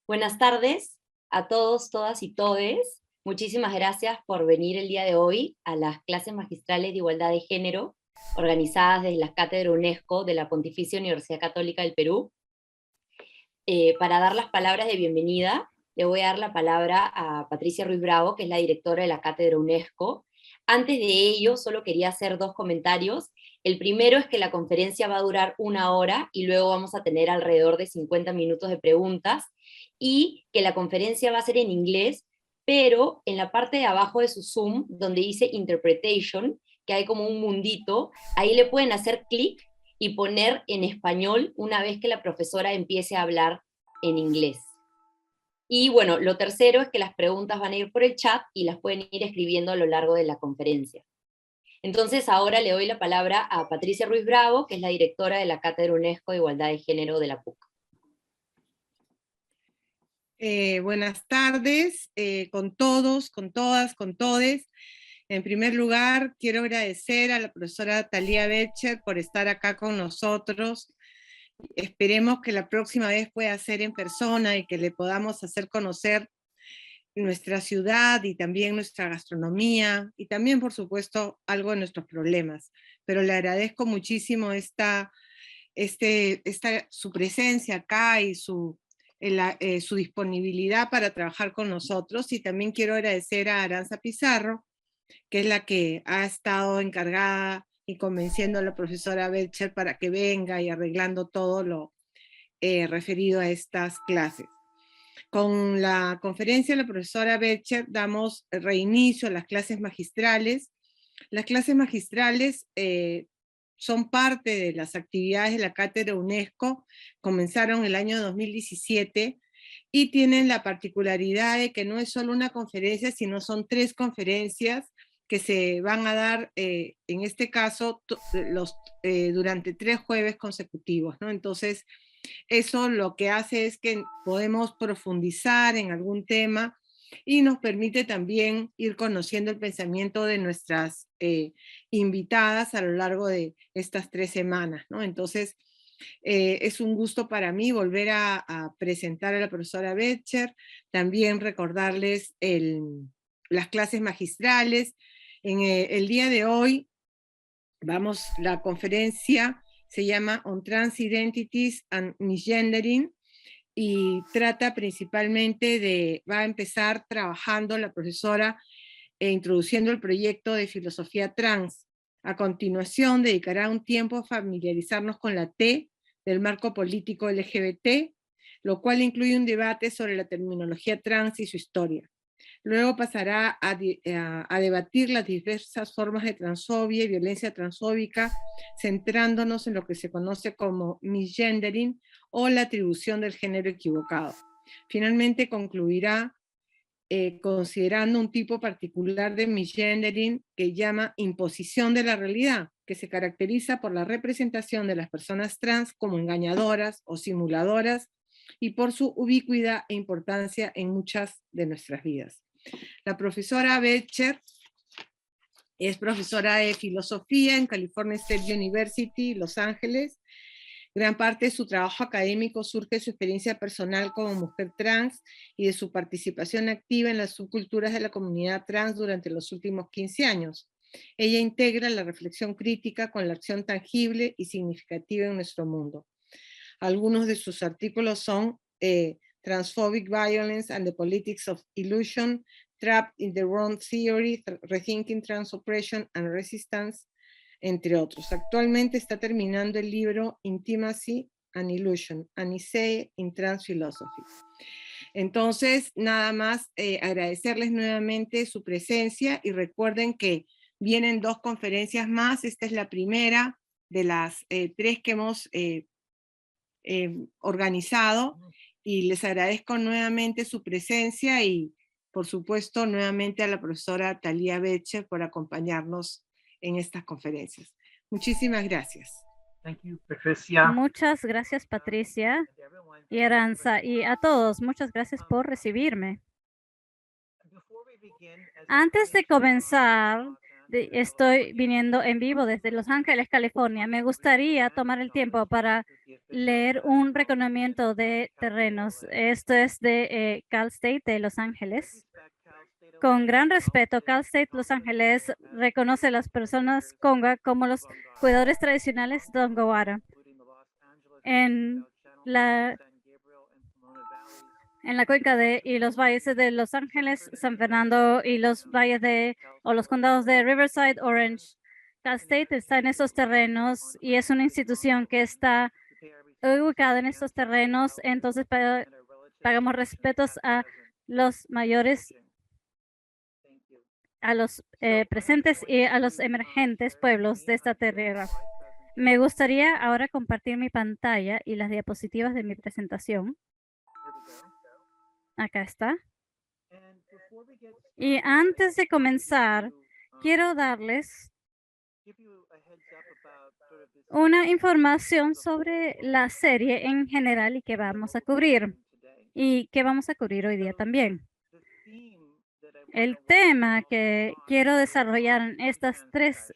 Buenas tardes a todos, todas y todes. Muchísimas gracias por venir el día de hoy a las clases magistrales de igualdad de género organizadas desde la Cátedra UNESCO de la Pontificia Universidad Católica del Perú. Para dar las palabras de bienvenida, le voy a dar la palabra a Patricia Ruiz Bravo, que es la directora de la Cátedra UNESCO. Antes de ello, solo quería hacer dos comentarios. El primero es que la conferencia va a durar 1 hora y luego vamos a tener alrededor de 50 minutos de preguntas, y que la conferencia va a ser en inglés, pero en la parte de abajo de su Zoom, donde dice Interpretation, que hay como un mundito, ahí le pueden hacer clic y poner en español una vez que la profesora empiece a hablar en inglés. Y bueno, lo tercero es que las preguntas van a ir por el chat y las pueden ir escribiendo a lo largo de la conferencia. Entonces ahora le doy la palabra a Patricia Ruiz Bravo, que es la directora de la Cátedra UNESCO de Igualdad de Género de la PUC. Buenas tardes con todos, con todas, con todes. En primer lugar, quiero agradecer a la profesora Thalía Betcher por estar acá con nosotros. Esperemos que la próxima vez pueda ser en persona y que le podamos hacer conocer nuestra ciudad y también nuestra gastronomía y también, por supuesto, algo de nuestros problemas. Pero le agradezco muchísimo su presencia acá y su disponibilidad para trabajar con nosotros. Y también quiero agradecer a Aranza Pizarro, que es la que ha estado encargada y convenciendo a la profesora Betcher para que venga y arreglando todo lo referido a estas clases. Con la conferencia de la profesora Betcher damos reinicio a las clases magistrales. Las clases magistrales son parte de las actividades de la Cátedra UNESCO, comenzaron el año 2017 y tienen la particularidad de que no es solo una conferencia, sino son 3 conferencias que se van a dar, en este caso, durante 3 jueves consecutivos, ¿no? Entonces, eso lo que hace es que podemos profundizar en algún tema y nos permite también ir conociendo el pensamiento de nuestras invitadas a lo largo de estas 3 semanas, ¿no? Entonces, es un gusto para mí volver a presentar a la profesora Betcher, también recordarles las clases magistrales. En el día de hoy, la conferencia se llama On Trans Identities and Misgendering y trata principalmente va a empezar trabajando la profesora introduciendo el proyecto de filosofía trans. A continuación dedicará un tiempo a familiarizarnos con la T del marco político LGBT, lo cual incluye un debate sobre la terminología trans y su historia. Luego pasará a debatir las diversas formas de transfobia y violencia transfóbica, centrándonos en lo que se conoce como misgendering o la atribución del género equivocado. Finalmente concluirá considerando un tipo particular de misgendering que llama imposición de la realidad, que se caracteriza por la representación de las personas trans como engañadoras o simuladoras y por su ubicuidad e importancia en muchas de nuestras vidas. La profesora Betcher es profesora de filosofía en California State University, Los Ángeles. Gran parte de su trabajo académico surge de su experiencia personal como mujer trans y de su participación activa en las subculturas de la comunidad trans durante los últimos 15 años. Ella integra la reflexión crítica con la acción tangible y significativa en nuestro mundo. Algunos de sus artículos son Transphobic Violence and the Politics of Illusion, Trapped in the Wrong Theory, Rethinking Trans Oppression and Resistance, entre otros. Actualmente está terminando el libro Intimacy and Illusion, an Essay in Trans Philosophy. Entonces, nada más agradecerles nuevamente su presencia y recuerden que vienen 2 conferencias más. Esta es la primera de las 3 que hemos organizado y les agradezco nuevamente su presencia y por supuesto nuevamente a la profesora Thalía Betcher por acompañarnos en estas conferencias. Muchísimas gracias. Thank you, Patricia. Muchas gracias, Patricia y Aranza, y a todos, muchas gracias por recibirme. Antes de comenzar, Estoy viniendo en vivo desde Los Ángeles, California. Me gustaría tomar el tiempo para leer un reconocimiento de terrenos. Esto es de Cal State de Los Ángeles. Con gran respeto, Cal State Los Ángeles reconoce a las personas Conga como los cuidadores tradicionales de Dongawara. En la cuenca y los valles de Los Ángeles, San Fernando y los valles o los condados de Riverside, Orange. Cal State está en esos terrenos y es una institución que está ubicada en estos terrenos. Entonces pagamos respetos a los mayores, a los presentes y a los emergentes pueblos de esta tierra. Me gustaría ahora compartir mi pantalla y las diapositivas de mi presentación. Acá está. Y antes de comenzar, quiero darles una información sobre la serie en general y qué vamos a cubrir. Y qué vamos a cubrir hoy día también. El tema que quiero desarrollar en estas tres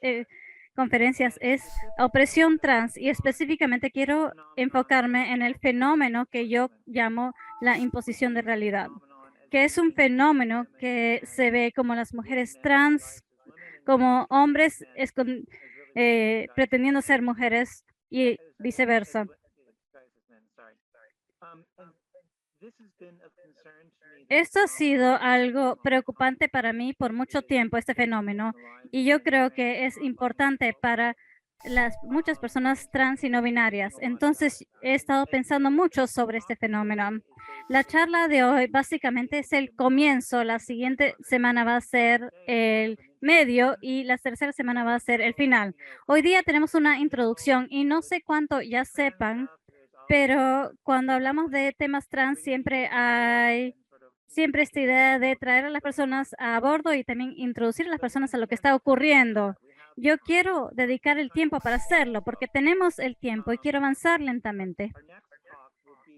conferencias es opresión trans y específicamente quiero enfocarme en el fenómeno que yo llamo la imposición de realidad, que es un fenómeno que se ve como las mujeres trans, como hombres pretendiendo ser mujeres y viceversa. Esto ha sido algo preocupante para mí por mucho tiempo, este fenómeno, y yo creo que es importante para muchas personas trans y no binarias. Entonces, he estado pensando mucho sobre este fenómeno. La charla de hoy básicamente es el comienzo. La siguiente semana va a ser el medio y la tercera semana va a ser el final. Hoy día tenemos una introducción y no sé cuánto ya sepan, pero cuando hablamos de temas trans siempre hay esta idea de traer a las personas a bordo y también introducir a las personas a lo que está ocurriendo. Yo quiero dedicar el tiempo para hacerlo porque tenemos el tiempo y quiero avanzar lentamente.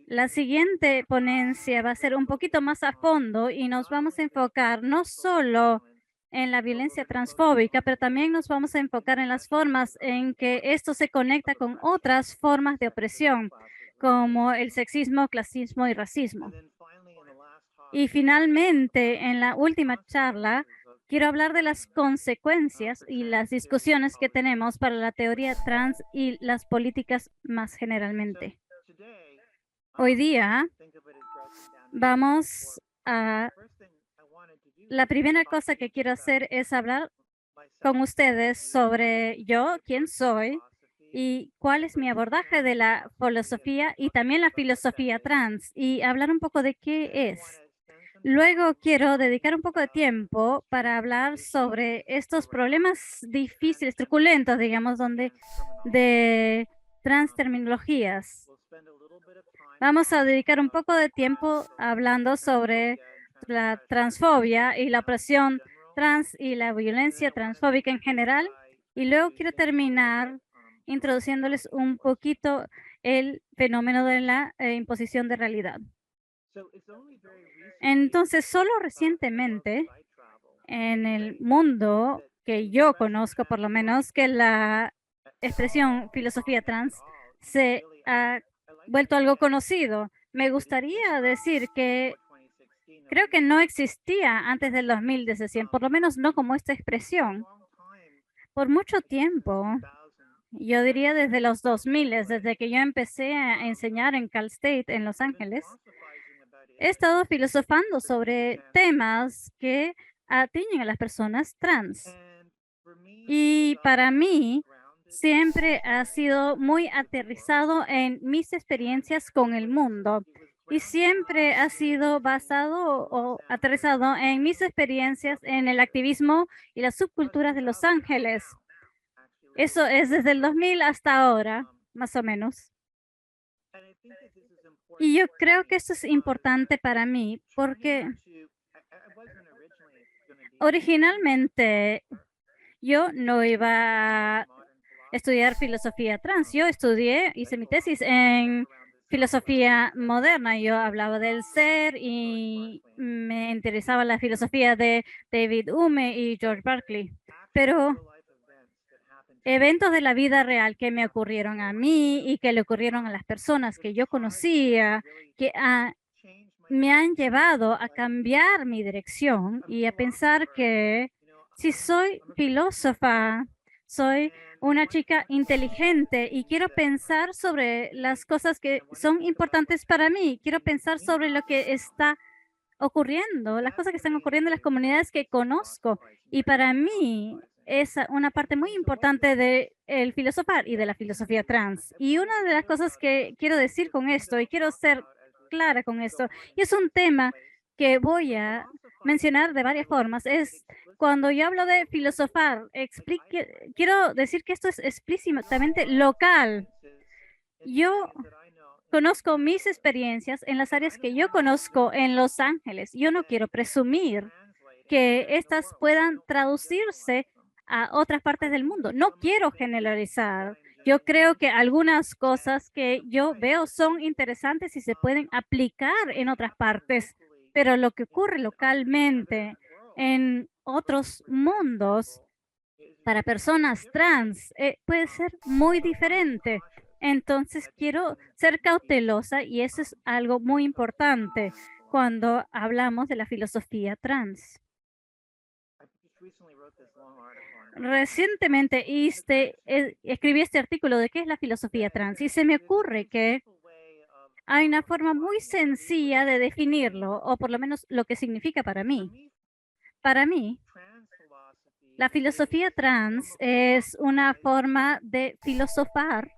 La siguiente ponencia va a ser un poquito más a fondo y nos vamos a enfocar no solo en la violencia transfóbica, pero también nos vamos a enfocar en las formas en que esto se conecta con otras formas de opresión, como el sexismo, clasismo y racismo. Y finalmente, en la última charla, quiero hablar de las consecuencias y las discusiones que tenemos para la teoría trans y las políticas más generalmente. Hoy día la primera cosa que quiero hacer es hablar con ustedes sobre yo, quién soy y cuál es mi abordaje de la filosofía y también la filosofía trans y hablar un poco de qué es. Luego quiero dedicar un poco de tiempo para hablar sobre estos problemas difíciles, truculentos, digamos, de transterminologías. Vamos a dedicar un poco de tiempo hablando sobre la transfobia y la opresión trans y la violencia transfóbica en general. Y luego quiero terminar introduciéndoles un poquito el fenómeno de la imposición de realidad. Entonces, solo recientemente en el mundo que yo conozco, por lo menos, que la expresión filosofía trans se ha vuelto algo conocido. Me gustaría decir que creo que no existía antes del 2016, por lo menos no como esta expresión. Por mucho tiempo, yo diría desde los 2000, desde que yo empecé a enseñar en Cal State en Los Ángeles, he estado filosofando sobre temas que atañen a las personas trans. Y para mí, siempre ha sido muy aterrizado en mis experiencias con el mundo. Y siempre ha sido basado o aterrizado en mis experiencias en el activismo y las subculturas de Los Ángeles. Eso es desde el 2000 hasta ahora, más o menos. Y yo creo que esto es importante para mí porque originalmente yo no iba a estudiar filosofía trans. Yo hice mi tesis en filosofía moderna. Yo hablaba del ser y me interesaba la filosofía de David Hume y George Berkeley. pero eventos de la vida real que me ocurrieron a mí y que le ocurrieron a las personas que yo conocía, que me han llevado a cambiar mi dirección y a pensar que si soy filósofa, soy una chica inteligente y quiero pensar sobre las cosas que son importantes para mí. Quiero pensar sobre lo que está ocurriendo, las cosas que están ocurriendo en las comunidades que conozco. Y para mí es una parte muy importante de el filosofar y de la filosofía trans. Y una de las cosas que quiero decir con esto, y quiero ser clara con esto, y es un tema que voy a mencionar de varias formas, es cuando yo hablo de filosofar, quiero decir que esto es explícitamente local. Yo conozco mis experiencias en las áreas que yo conozco en Los Ángeles. Yo no quiero presumir que estas puedan traducirse a otras partes del mundo. No quiero generalizar. Yo creo que algunas cosas que yo veo son interesantes y se pueden aplicar en otras partes, pero lo que ocurre localmente en otros mundos para personas trans puede ser muy diferente. Entonces, quiero ser cautelosa y eso es algo muy importante cuando hablamos de la filosofía trans. Recientemente escribí este artículo de qué es la filosofía trans y se me ocurre que hay una forma muy sencilla de definirlo, o por lo menos lo que significa para mí. Para mí, la filosofía trans es una forma de filosofar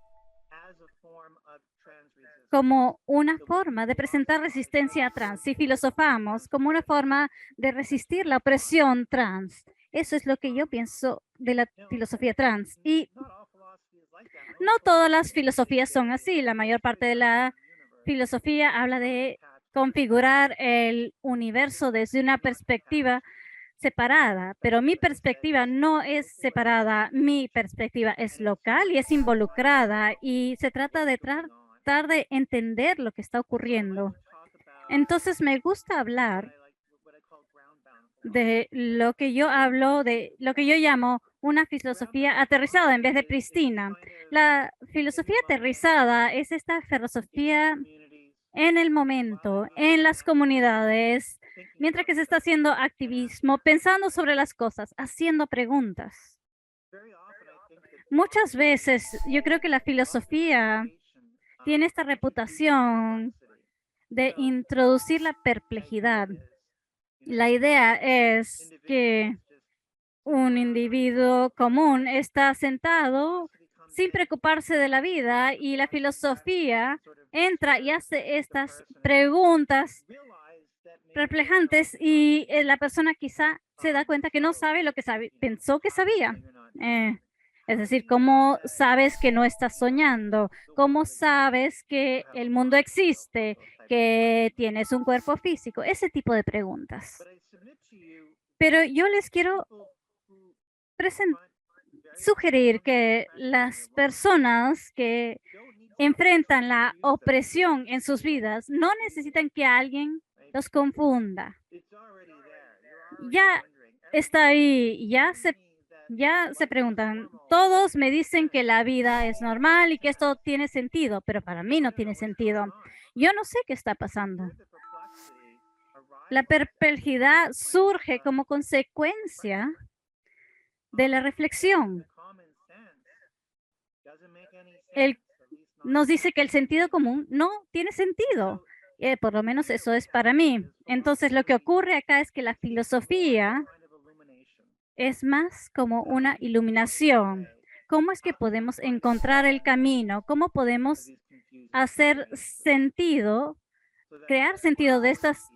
como una forma de presentar resistencia trans. Si filosofamos como una forma de resistir la opresión trans, eso es lo que yo pienso de la filosofía trans. Y no todas las filosofías son así. La mayor parte de la filosofía habla de configurar el universo desde una perspectiva separada, pero mi perspectiva no es separada, mi perspectiva es local y es involucrada y se trata de tratar de entender lo que está ocurriendo. Entonces me gusta hablar de lo que yo llamo una filosofía aterrizada en vez de pristina. La filosofía aterrizada es esta filosofía en el momento, en las comunidades, mientras que se está haciendo activismo, pensando sobre las cosas, haciendo preguntas. Muchas veces yo creo que la filosofía tiene esta reputación de introducir la perplejidad. La idea es que un individuo común está sentado sin preocuparse de la vida y la filosofía entra y hace estas preguntas perplejantes y la persona quizá se da cuenta que no sabe lo que pensó que sabía. Es decir, ¿cómo sabes que no estás soñando? ¿Cómo sabes que el mundo existe? ¿Que tienes un cuerpo físico? Ese tipo de preguntas. Pero yo les quiero sugerir que las personas que enfrentan la opresión en sus vidas no necesitan que alguien los confunda. Ya está ahí, ya se preguntan. Todos me dicen que la vida es normal y que esto tiene sentido, pero para mí no tiene sentido. Yo no sé qué está pasando. La perplejidad surge como consecuencia de la reflexión. Nos dice que el sentido común no tiene sentido. Por lo menos eso es para mí. Entonces, lo que ocurre acá es que la filosofía es más como una iluminación. ¿Cómo es que podemos encontrar el camino? ¿Cómo podemos hacer sentido, crear sentido de estas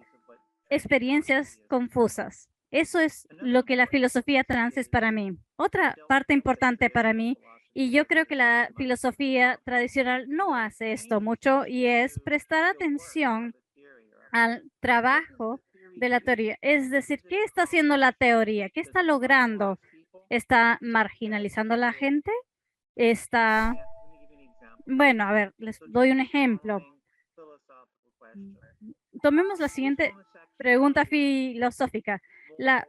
experiencias confusas? Eso es lo que la filosofía trans es para mí. Otra parte importante para mí, y yo creo que la filosofía tradicional no hace esto mucho, y es prestar atención al trabajo de la teoría. Es decir, ¿qué está haciendo la teoría? ¿Qué está logrando? ¿Está marginalizando a la gente? Bueno, a ver, les doy un ejemplo. Tomemos la siguiente pregunta filosófica. ¿La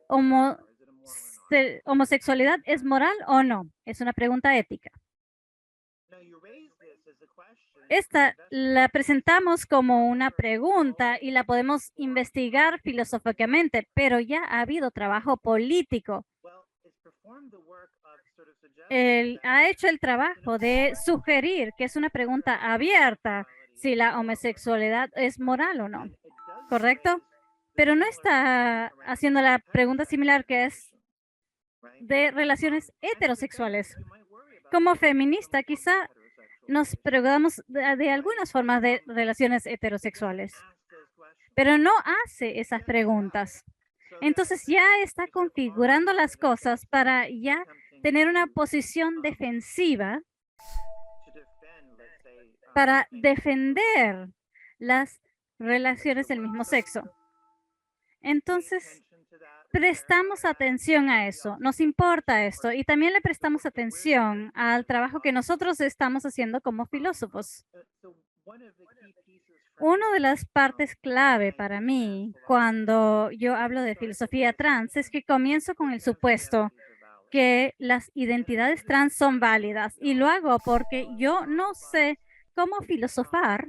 homosexualidad es moral o no? Es una pregunta ética. Esta la presentamos como una pregunta y la podemos investigar filosóficamente, pero ya ha habido trabajo político. Él ha hecho el trabajo de sugerir que es una pregunta abierta si la homosexualidad es moral o no, ¿correcto? Pero no está haciendo la pregunta similar que es de relaciones heterosexuales. Como feminista, quizá nos preguntamos de algunas formas de relaciones heterosexuales, pero no hace esas preguntas. Entonces ya está configurando las cosas para ya tener una posición defensiva para defender las relaciones del mismo sexo. Entonces, prestamos atención a eso, nos importa esto y también le prestamos atención al trabajo que nosotros estamos haciendo como filósofos. Una de las partes clave para mí cuando yo hablo de filosofía trans es que comienzo con el supuesto que las identidades trans son válidas y lo hago porque yo no sé cómo filosofar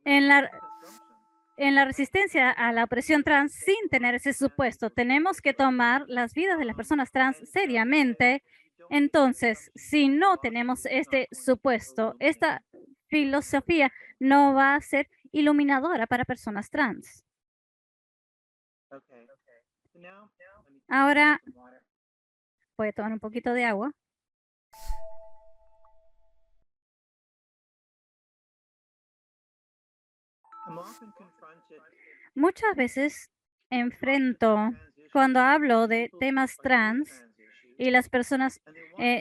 en la resistencia a la opresión trans sin tener ese supuesto. Tenemos que tomar las vidas de las personas trans seriamente. Entonces, si no tenemos este supuesto, esta filosofía no va a ser iluminadora para personas trans. Ahora voy a tomar un poquito de agua. Muchas veces enfrento cuando hablo de temas trans y las personas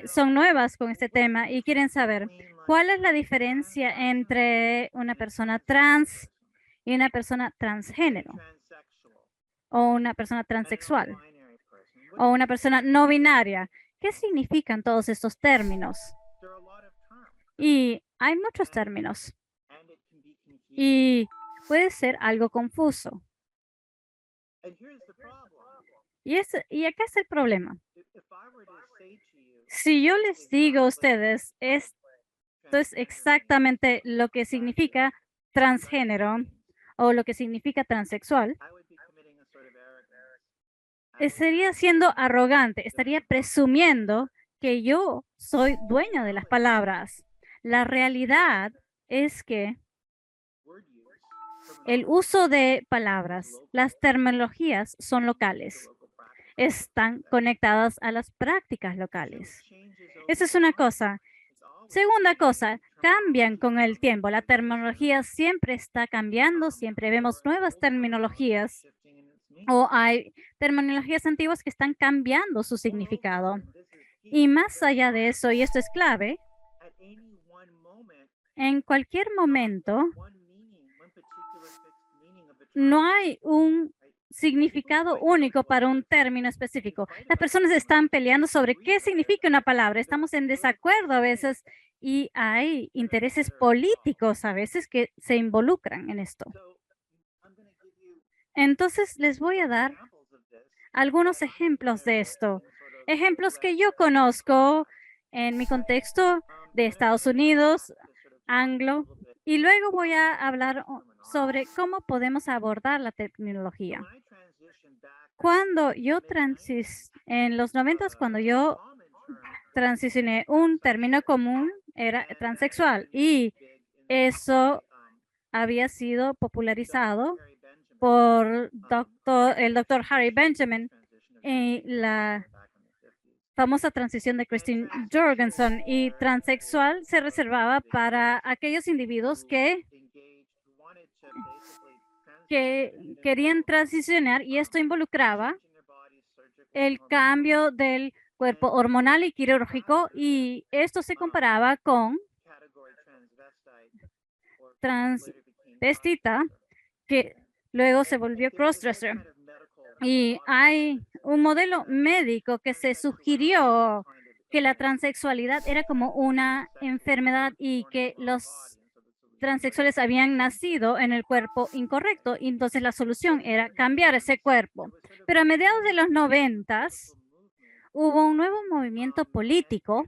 son nuevas con este tema y quieren saber cuál es la diferencia entre una persona trans y una persona transgénero o una persona transexual o una persona no binaria. ¿Qué significan todos estos términos? Y hay muchos términos y puede ser algo confuso. Y acá está el problema. Si yo les digo a ustedes, esto es exactamente lo que significa transgénero o lo que significa transexual, sería siendo arrogante, estaría presumiendo que yo soy dueño de las palabras. La realidad es que el uso de palabras, las terminologías son locales. Están conectadas a las prácticas locales. Esa es una cosa. Segunda cosa, cambian con el tiempo. La terminología siempre está cambiando, siempre vemos nuevas terminologías o hay terminologías antiguas que están cambiando su significado. Y más allá de eso, y esto es clave, en cualquier momento no hay un significado único para un término específico. Las personas están peleando sobre qué significa una palabra. Estamos en desacuerdo a veces y hay intereses políticos a veces que se involucran en esto. Entonces, les voy a dar algunos ejemplos de esto. Ejemplos que yo conozco en mi contexto de Estados Unidos, anglo, y luego voy a hablar sobre cómo podemos abordar la tecnología. Cuando yo en los 90s, cuando yo transicioné, un término común era transexual y eso había sido popularizado por el doctor Harry Benjamin y la famosa transición de Christine Jorgensen, y transexual se reservaba para aquellos individuos que querían transicionar y esto involucraba el cambio del cuerpo hormonal y quirúrgico y esto se comparaba con transvestita que luego se volvió crossdresser. Y hay un modelo médico que se sugirió que la transexualidad era como una enfermedad y que los transexuales habían nacido en el cuerpo incorrecto. Y entonces la solución era cambiar ese cuerpo. Pero a mediados de los 90s hubo un nuevo movimiento político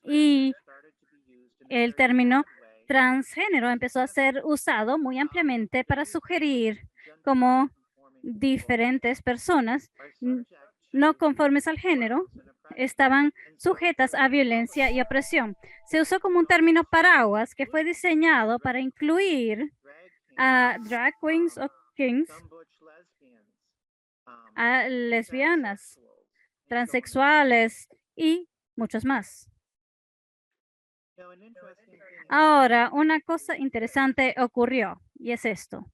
y el término transgénero empezó a ser usado muy ampliamente para sugerir como diferentes personas no conformes al género estaban sujetas a violencia y opresión. Se usó como un término paraguas que fue diseñado para incluir a drag queens o kings, a lesbianas, transexuales y muchos más. Ahora, una cosa interesante ocurrió y es esto.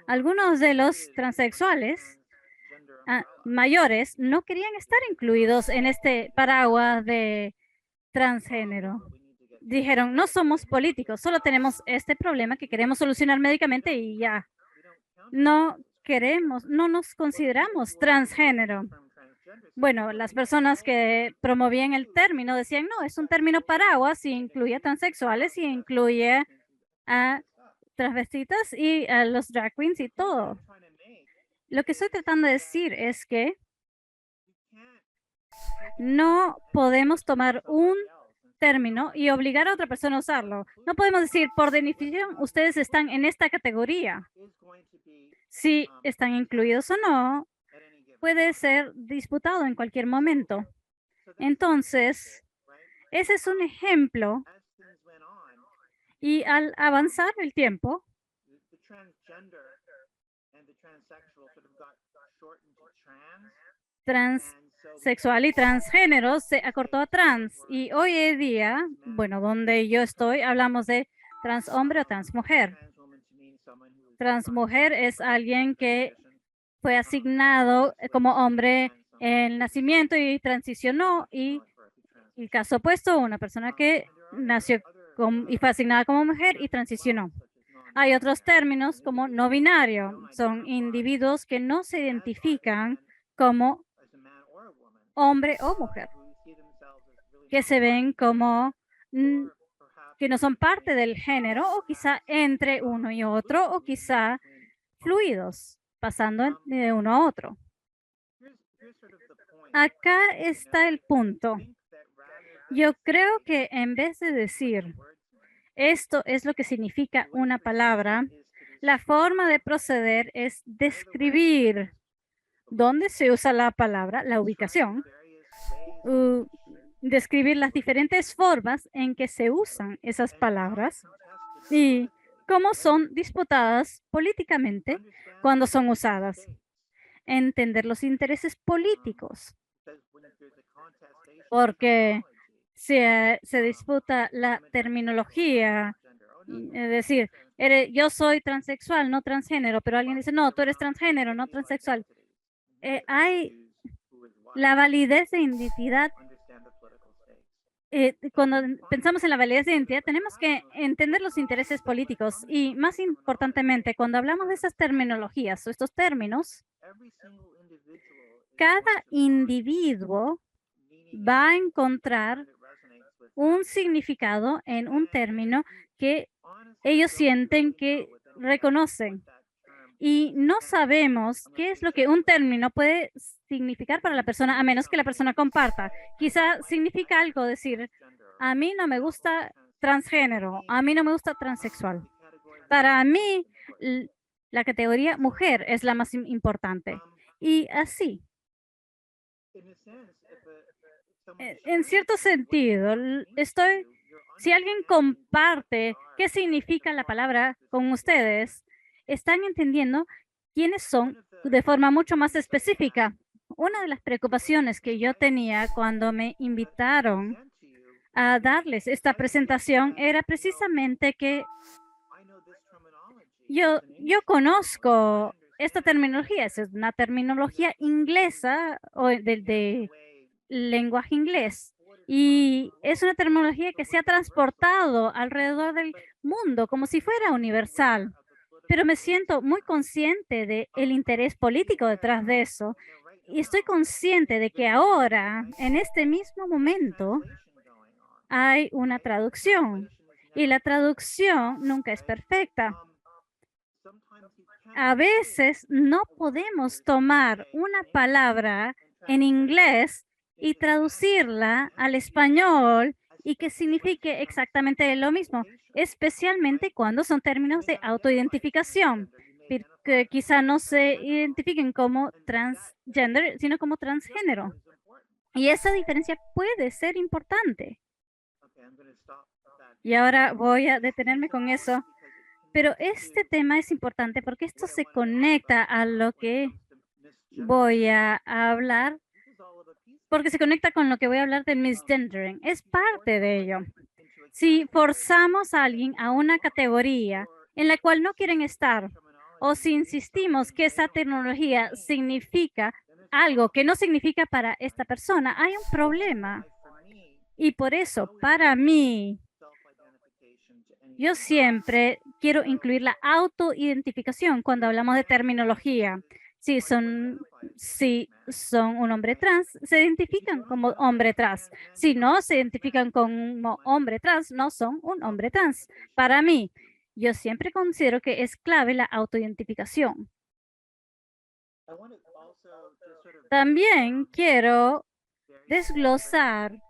Algunos de los transexuales mayores no querían estar incluidos en este paraguas de transgénero. Dijeron, no somos políticos, solo tenemos este problema que queremos solucionar médicamente y ya. No nos consideramos transgénero. Bueno, las personas que promovían el término decían, no, es un término paraguas y incluye a transexuales y incluye a transvestitas y a los drag queens y todo. Lo que estoy tratando de decir es que no podemos tomar un término y obligar a otra persona a usarlo. No podemos decir, por definición, ustedes están en esta categoría. Si están incluidos o no, puede ser disputado en cualquier momento. Entonces, ese es un ejemplo. Y al avanzar el tiempo, transexual y transgénero se acortó a trans. Y hoy en día, bueno, donde yo estoy, hablamos de transhombre o transmujer. Transmujer es alguien que fue asignado como hombre en nacimiento y transicionó. Y el caso opuesto, una persona que nació y fue asignada como mujer y transicionó. Hay otros términos como no binario. Son individuos que no se identifican como hombre o mujer, que se ven como que no son parte del género o quizá entre uno y otro o quizá fluidos, pasando de uno a otro. Acá está el punto. Yo creo que en vez de decir esto es lo que significa una palabra, la forma de proceder es describir dónde se usa la palabra, la ubicación, describir las diferentes formas en que se usan esas palabras y cómo son disputadas políticamente cuando son usadas. Entender los intereses políticos, porque se disputa la terminología, es decir, yo soy transexual, no transgénero, pero alguien dice, no, tú eres transgénero, no transexual. Hay la validez de identidad. Cuando pensamos en la validez de identidad, tenemos que entender los intereses políticos y, más importantemente, cuando hablamos de esas terminologías o estos términos, cada individuo va a encontrar un significado en un término que ellos sienten que reconocen. Y no sabemos qué es lo que un término puede significar para la persona, a menos que la persona comparta. Quizá significa algo decir, a mí no me gusta transgénero, a mí no me gusta transexual. Para mí, la categoría mujer es la más importante. Y así. En cierto sentido, si alguien comparte qué significa la palabra con ustedes, están entendiendo quiénes son de forma mucho más específica. Una de las preocupaciones que yo tenía cuando me invitaron a darles esta presentación era precisamente que yo conozco esta terminología, es una terminología inglesa o de lenguaje inglés. Y es una terminología que se ha transportado alrededor del mundo como si fuera universal. Pero me siento muy consciente del interés político detrás de eso. Y estoy consciente de que ahora, en este mismo momento, hay una traducción. Y la traducción nunca es perfecta. a veces no podemos tomar una palabra en inglés y traducirla al español y que signifique exactamente lo mismo, especialmente cuando son términos de autoidentificación, que quizá no se identifiquen como transgender, sino como transgénero. Y esa diferencia puede ser importante. Y ahora voy a detenerme con eso. Pero este tema es importante porque esto se conecta a lo que voy a hablar, porque se conecta con lo que voy a hablar de misgendering. Es parte de ello. Si forzamos a alguien a una categoría en la cual no quieren estar, o si insistimos que esa tecnología significa algo que no significa para esta persona, hay un problema. Y por eso, para mí, yo siempre quiero incluir la autoidentificación cuando hablamos de terminología. Si son un hombre trans, se identifican como hombre trans. Si no se identifican como hombre trans, no son un hombre trans. Para mí, yo siempre considero que es clave la autoidentificación. También quiero desglosar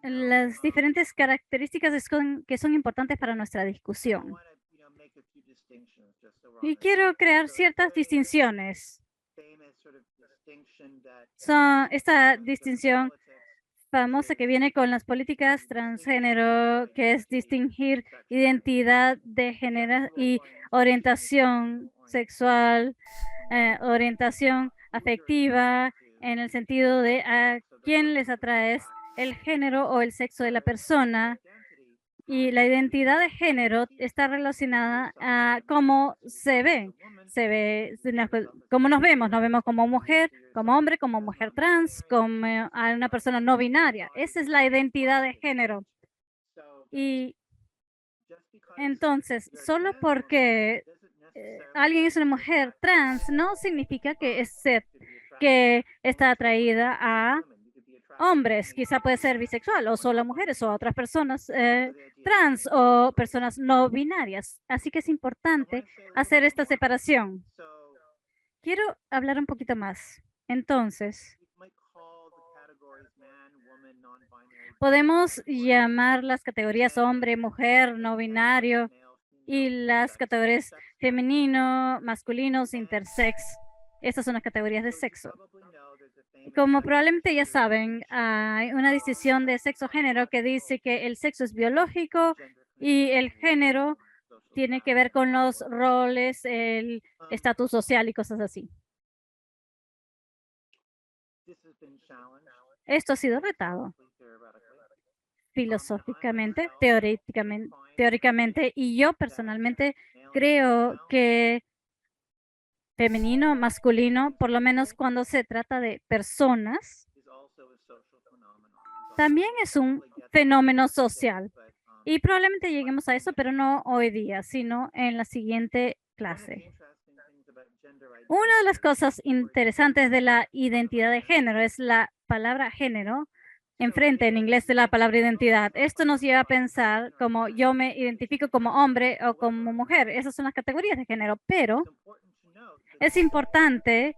las diferentes características que son importantes para nuestra discusión. Y quiero crear ciertas distinciones. Esta distinción famosa que viene con las políticas transgénero, que es distinguir identidad de género y orientación sexual, orientación afectiva, en el sentido de a quién les atrae el género o el sexo de la persona. Y la identidad de género está relacionada a cómo se ve, cómo nos vemos como mujer, como hombre, como mujer trans, como a una persona no binaria. Esa es la identidad de género. Y entonces, solo porque alguien es una mujer trans, no significa que está atraída a hombres. Quizá puede ser bisexual o solo mujeres o otras personas trans o personas no binarias. Así que es importante hacer esta separación. Quiero hablar un poquito más. Entonces, podemos llamar las categorías hombre, mujer, no binario y las categorías femenino, masculino, intersex. Estas son las categorías de sexo. Como probablemente ya saben, hay una distinción de sexo-género que dice que el sexo es biológico y el género tiene que ver con los roles, el estatus social y cosas así. Esto ha sido retado filosóficamente, teóricamente, y yo personalmente creo que femenino, masculino, por lo menos cuando se trata de personas, también es un fenómeno social. Y probablemente lleguemos a eso, pero no hoy día, sino en la siguiente clase. Una de las cosas interesantes de la identidad de género es la palabra género enfrente en inglés de la palabra identidad. Esto nos lleva a pensar como yo me identifico como hombre o como mujer. Esas son las categorías de género, pero es importante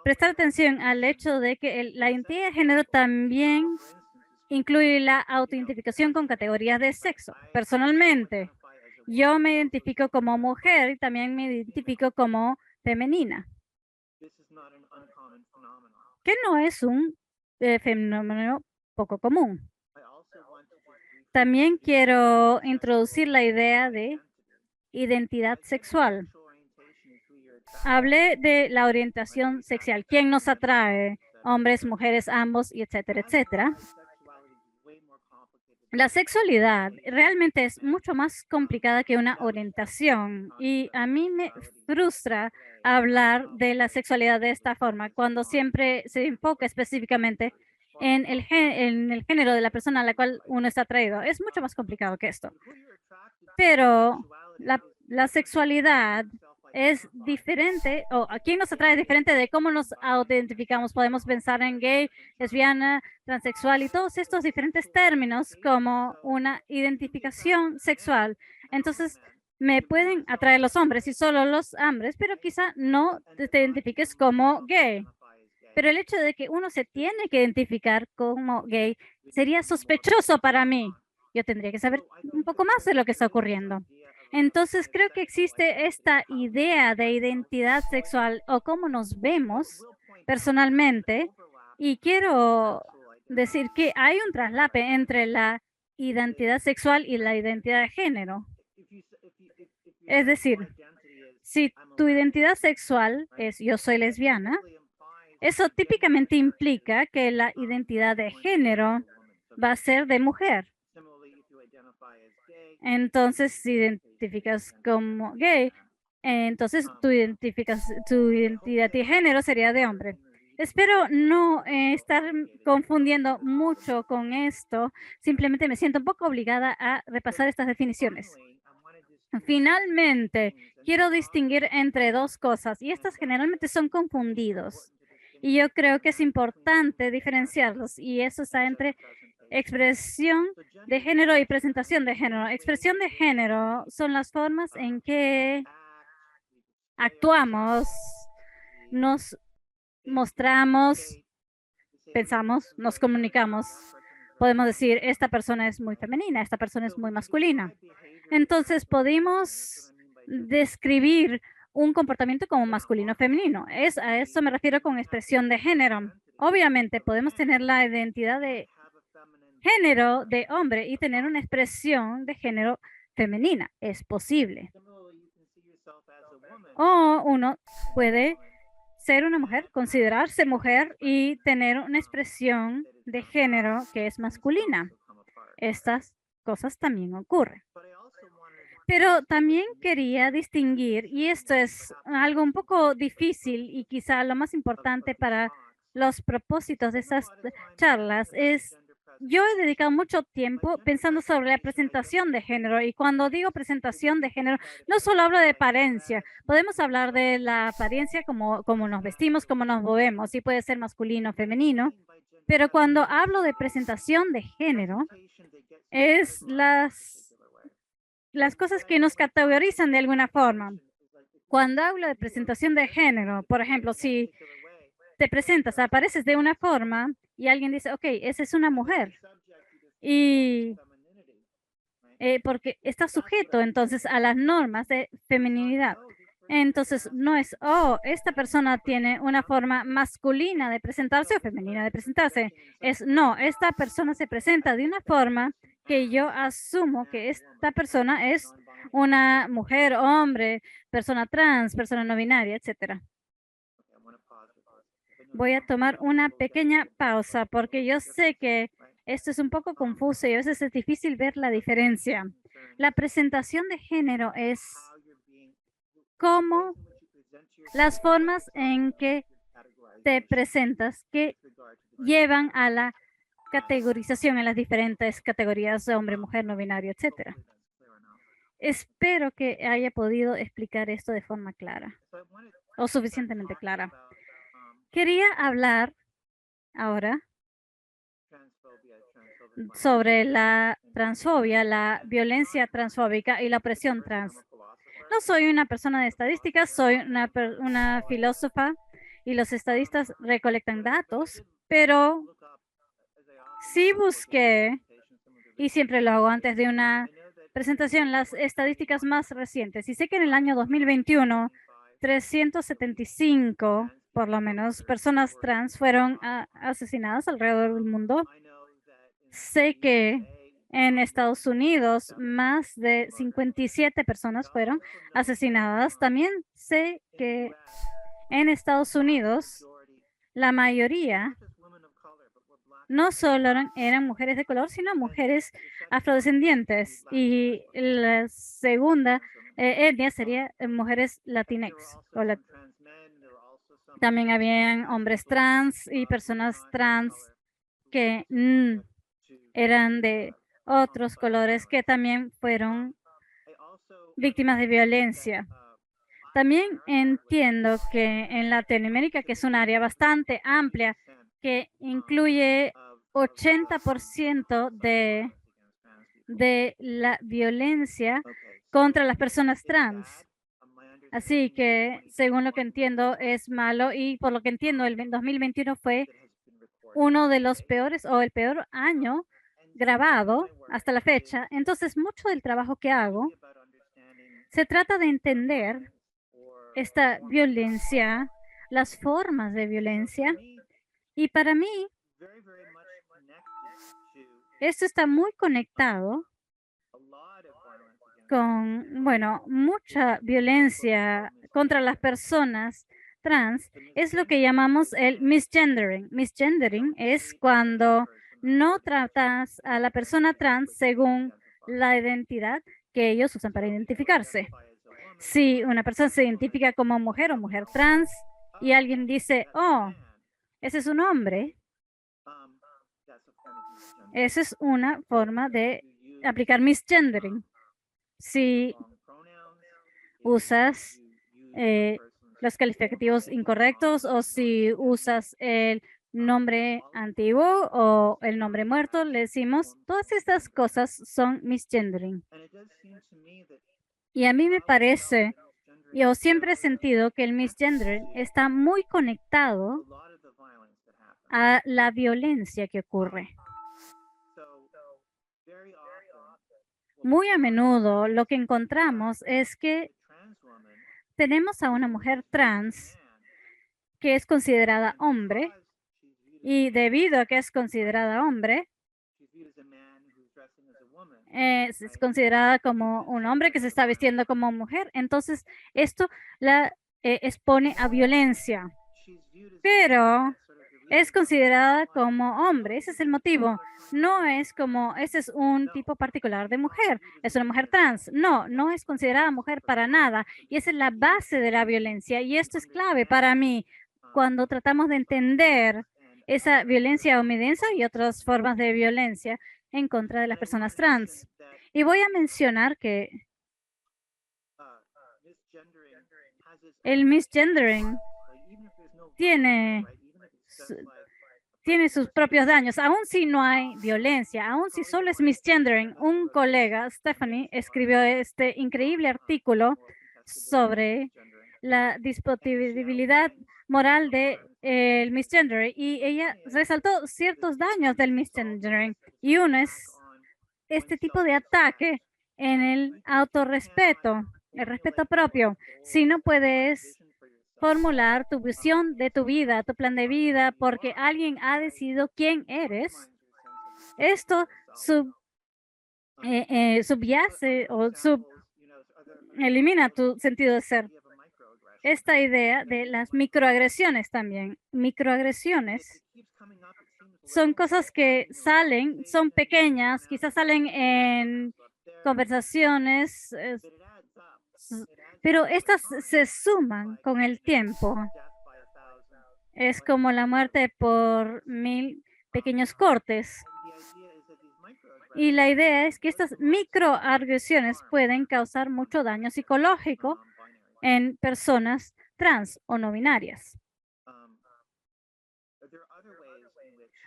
prestar atención al hecho de que la identidad de género también incluye la autoidentificación con categorías de sexo. Personalmente, yo me identifico como mujer y también me identifico como femenina, que no es un fenómeno poco común. También quiero introducir la idea de identidad sexual. Hablé de la orientación sexual. ¿Quién nos atrae? Hombres, mujeres, ambos, y etcétera, etcétera. La sexualidad realmente es mucho más complicada que una orientación y a mí me frustra hablar de la sexualidad de esta forma cuando siempre se enfoca específicamente en el género de la persona a la cual uno está atraído. Es mucho más complicado que esto. Pero la sexualidad es diferente, o a quién nos atrae diferente de cómo nos autoidentificamos. Podemos pensar en gay, lesbiana, transexual y todos estos diferentes términos como una identificación sexual. Entonces, me pueden atraer los hombres y solo los hombres, pero quizá no te identifiques como gay. Pero el hecho de que uno se tiene que identificar como gay sería sospechoso para mí. Yo tendría que saber un poco más de lo que está ocurriendo. Entonces, creo que existe esta idea de identidad sexual o cómo nos vemos personalmente. Y quiero decir que hay un traslape entre la identidad sexual y la identidad de género. Es decir, si tu identidad sexual es yo soy lesbiana, eso típicamente implica que la identidad de género va a ser de mujer. Entonces, si identificas como gay, entonces tu identidad de género sería de hombre. Espero no estar confundiendo mucho con esto. Simplemente me siento un poco obligada a repasar estas definiciones. Finalmente, quiero distinguir entre dos cosas y estas generalmente son confundidos. Y yo creo que es importante diferenciarlos y eso está entre expresión de género y presentación de género. Expresión de género son las formas en que actuamos, nos mostramos, pensamos, nos comunicamos. Podemos decir, esta persona es muy femenina, esta persona es muy masculina. Entonces, podemos describir un comportamiento como masculino o femenino. A eso me refiero con expresión de género. Obviamente, podemos tener la identidad de género de hombre y tener una expresión de género femenina. Es posible. O uno puede ser una mujer, considerarse mujer y tener una expresión de género que es masculina. Estas cosas también ocurren. Pero también quería distinguir, y esto es algo un poco difícil y quizá lo más importante para los propósitos de estas charlas, es yo he dedicado mucho tiempo pensando sobre la presentación de género y cuando digo presentación de género, no solo hablo de apariencia, podemos hablar de la apariencia como nos vestimos, cómo nos movemos, y puede ser masculino o femenino, pero cuando hablo de presentación de género, es las cosas que nos categorizan de alguna forma. Cuando hablo de presentación de género, por ejemplo, si te presentas, apareces de una forma y alguien dice, ok, esa es una mujer. Y porque está sujeto entonces a las normas de feminidad. Entonces, no es, oh, esta persona tiene una forma masculina de presentarse o femenina de presentarse. Es, no, esta persona se presenta de una forma que yo asumo que esta persona es una mujer, hombre, persona trans, persona no binaria, etcétera. Voy a tomar una pequeña pausa porque yo sé que esto es un poco confuso y a veces es difícil ver la diferencia. La presentación de género es cómo las formas en que te presentas que llevan a la categorización en las diferentes categorías de hombre, mujer, no binario, etcétera. Espero que haya podido explicar esto de forma clara o suficientemente clara. Quería hablar ahora sobre la transfobia, la violencia transfóbica y la opresión trans. No soy una persona de estadísticas, soy una filósofa y los estadistas recolectan datos, pero sí busqué, y siempre lo hago antes de una presentación, las estadísticas más recientes. Y sé que en el año 2021, 375, por lo menos, personas trans fueron asesinadas alrededor del mundo. Sé que en Estados Unidos más de 57 personas fueron asesinadas. También sé que en Estados Unidos la mayoría no solo eran mujeres de color, sino mujeres afrodescendientes. Y la segunda etnia sería mujeres latinx. También habían hombres trans y personas trans que eran de otros colores que también fueron víctimas de violencia. También entiendo que en Latinoamérica, que es un área bastante amplia, que incluye 80% de la violencia contra las personas trans. Así que, según lo que entiendo, es malo y por lo que entiendo, el 2021 fue uno de los peores o el peor año grabado hasta la fecha. Entonces, mucho del trabajo que hago se trata de entender esta violencia, las formas de violencia. Y para mí, esto está muy conectado con, bueno, mucha violencia contra las personas trans. Es lo que llamamos el misgendering. Misgendering es cuando no tratas a la persona trans según la identidad que ellos usan para identificarse. Si una persona se identifica como mujer o mujer trans y alguien dice, oh, ese es un hombre, esa es una forma de aplicar misgendering. Si usas los calificativos incorrectos o si usas el nombre antiguo o el nombre muerto, le decimos, todas estas cosas son misgendering. Y a mí me parece, yo siempre he sentido que el misgendering está muy conectado a la violencia que ocurre. Muy a menudo lo que encontramos es que tenemos a una mujer trans que es considerada hombre y debido a que es considerada hombre, es considerada como un hombre que se está vistiendo como mujer. Entonces, esto la expone a violencia, pero es considerada como hombre. Ese es el motivo. No es como, ese es un tipo particular de mujer. Es una mujer trans. No, no es considerada mujer para nada. Y esa es la base de la violencia. Y esto es clave para mí cuando tratamos de entender esa violencia homicida y otras formas de violencia en contra de las personas trans. Y voy a mencionar que el misgendering tiene sus propios daños, aun si no hay violencia, aun si solo es misgendering. Un colega, Stephanie, escribió este increíble artículo sobre la disponibilidad moral de el misgendering y ella resaltó ciertos daños del misgendering y uno es este tipo de ataque en el autorrespeto, el respeto propio. Si no puedes formular tu visión de tu vida, tu plan de vida, porque alguien ha decidido quién eres, esto subyace o elimina tu sentido de ser. Esta idea de las microagresiones también. Microagresiones son cosas que salen, son pequeñas, quizás salen en conversaciones, pero estas se suman con el tiempo. Es como la muerte por 1000 pequeños cortes. Y la idea es que estas microagresiones pueden causar mucho daño psicológico en personas trans o no binarias.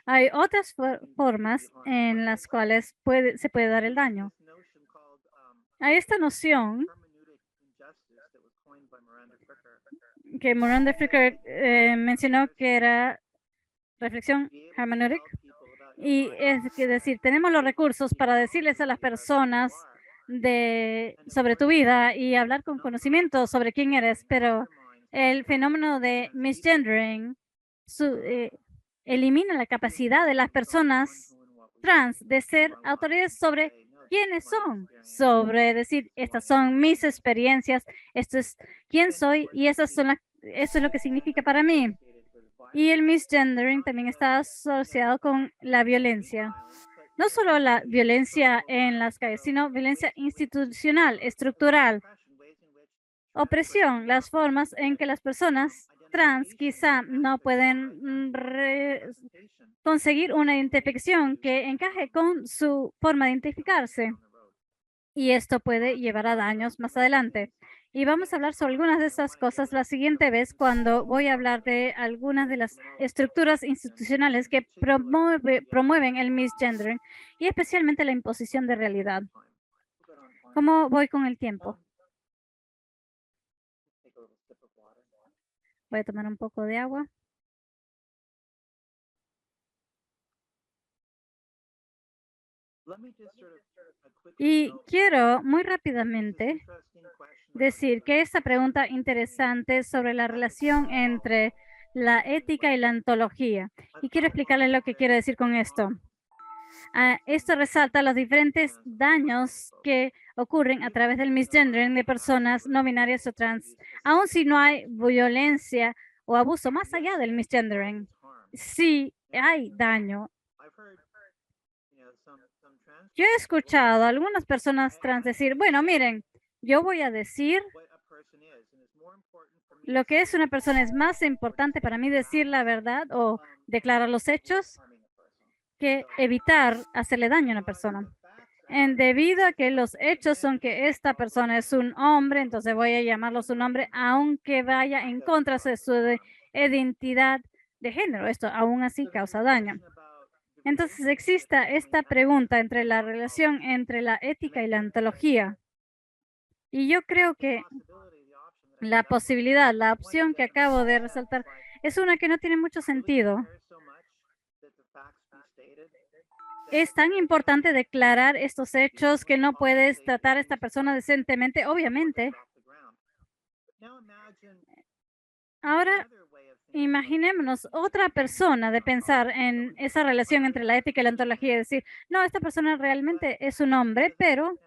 Hay otras formas en las cuales se puede dar el daño. Hay esta noción que Miranda Fricker mencionó que era reflexión hermeneutic. Y es decir, tenemos los recursos para decirles a las personas sobre tu vida y hablar con conocimiento sobre quién eres, pero el fenómeno de misgendering elimina la capacidad de las personas trans de ser autoridades sobre quiénes son, sobre decir, estas son mis experiencias, esto es quién soy y eso es lo que significa para mí. Y el misgendering también está asociado con la violencia. No solo la violencia en las calles, sino violencia institucional, estructural, opresión, las formas en que las personas trans quizá no pueden conseguir una identificación que encaje con su forma de identificarse. Y esto puede llevar a daños más adelante. Y vamos a hablar sobre algunas de estas cosas la siguiente vez cuando voy a hablar de algunas de las estructuras institucionales que promueven el misgendering y especialmente la imposición de realidad. ¿Cómo voy con el tiempo? Voy a tomar un poco de agua. Y quiero muy rápidamente decir que esta pregunta interesante sobre la relación entre la ética y la ontología. Y quiero explicarles lo que quiero decir con esto. Esto resalta los diferentes daños que ocurren a través del misgendering de personas no binarias o trans, aun si no hay violencia o abuso más allá del misgendering. Sí hay daño. Yo he escuchado a algunas personas trans decir, bueno, miren, yo voy a decir lo que es una persona. Es más importante para mí decir la verdad o declarar los hechos que evitar hacerle daño a una persona. Debido a que los hechos son que esta persona es un hombre, entonces voy a llamarlo su nombre, aunque vaya en contra de su identidad de género. Esto aún así causa daño. Entonces existe esta pregunta entre la relación entre la ética y la ontología. Y yo creo que la posibilidad, la opción que acabo de resaltar, es una que no tiene mucho sentido. Es tan importante declarar estos hechos que no puedes tratar a esta persona decentemente, obviamente. Ahora, imaginémonos otra persona de pensar en esa relación entre la ética y la ontología y decir, no, esta persona realmente es un hombre, pero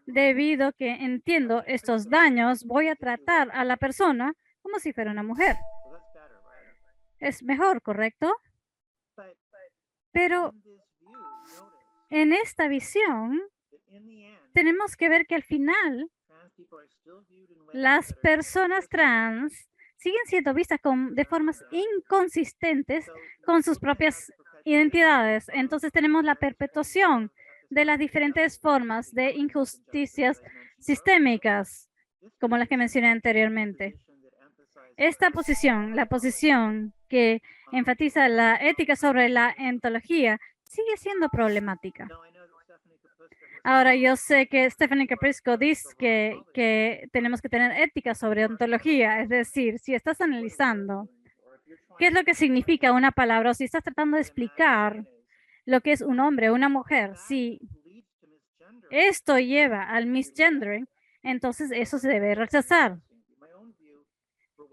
debido a que entiendo estos daños, voy a tratar a la persona como si fuera una mujer. Es mejor, ¿correcto? Pero en esta visión, tenemos que ver que al final, las personas trans siguen siendo vistas de formas inconsistentes con sus propias identidades. Entonces tenemos la perpetuación de las diferentes formas de injusticias sistémicas, como las que mencioné anteriormente. Esta posición, la posición que enfatiza la ética sobre la ontología, sigue siendo problemática. Ahora, yo sé que Stephanie Caprisco dice que tenemos que tener ética sobre ontología, es decir, si estás analizando qué es lo que significa una palabra o si estás tratando de explicar lo que es un hombre o una mujer, si esto lleva al misgendering, entonces eso se debe rechazar.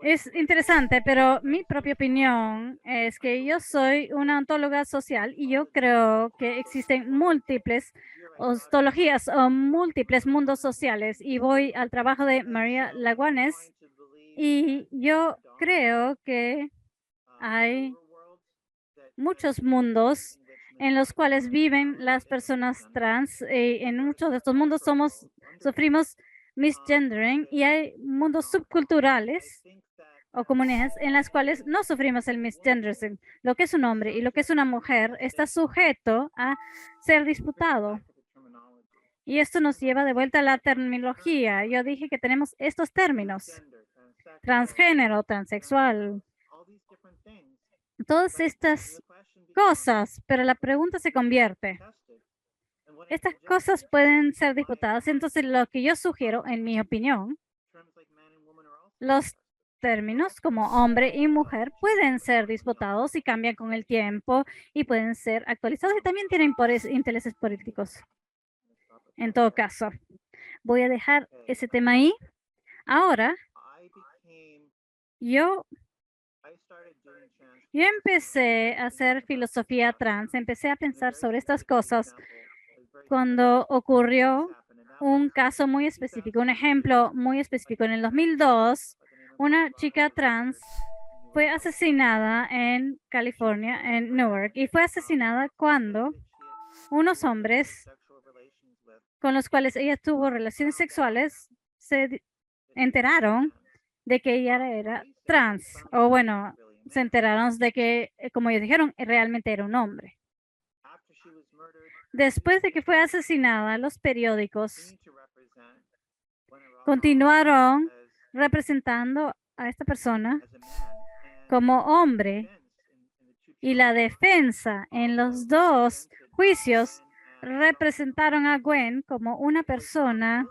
Es interesante, pero mi propia opinión es que yo soy una ontóloga social y yo creo que existen múltiples ontologías o múltiples mundos sociales. Y voy al trabajo de María Laguanes y yo creo que hay muchos mundos en los cuales viven las personas trans. En muchos de estos mundos sufrimos misgendering y hay mundos subculturales o comunidades en las cuales no sufrimos el misgendering. Lo que es un hombre y lo que es una mujer está sujeto a ser disputado. Y esto nos lleva de vuelta a la terminología. Yo dije que tenemos estos términos: transgénero, transexual, todas estas cosas, pero la pregunta se convierte. Estas cosas pueden ser disputadas. Entonces, lo que yo sugiero, en mi opinión, los términos como hombre y mujer pueden ser disputados y cambian con el tiempo y pueden ser actualizados y también tienen intereses políticos. En todo caso, voy a dejar ese tema ahí. Ahora, yo empecé a hacer filosofía trans, empecé a pensar sobre estas cosas cuando ocurrió un caso muy específico, un ejemplo muy específico. En el 2002, una chica trans fue asesinada en California, en Newark, y fue asesinada cuando unos hombres con los cuales ella tuvo relaciones sexuales se enteraron de que ella era trans, o bueno, se enteraron de que, como ellos dijeron, realmente era un hombre. Después de que fue asesinada, los periódicos continuaron representando a esta persona como hombre, y la defensa en los dos juicios representaron a Gwen como una persona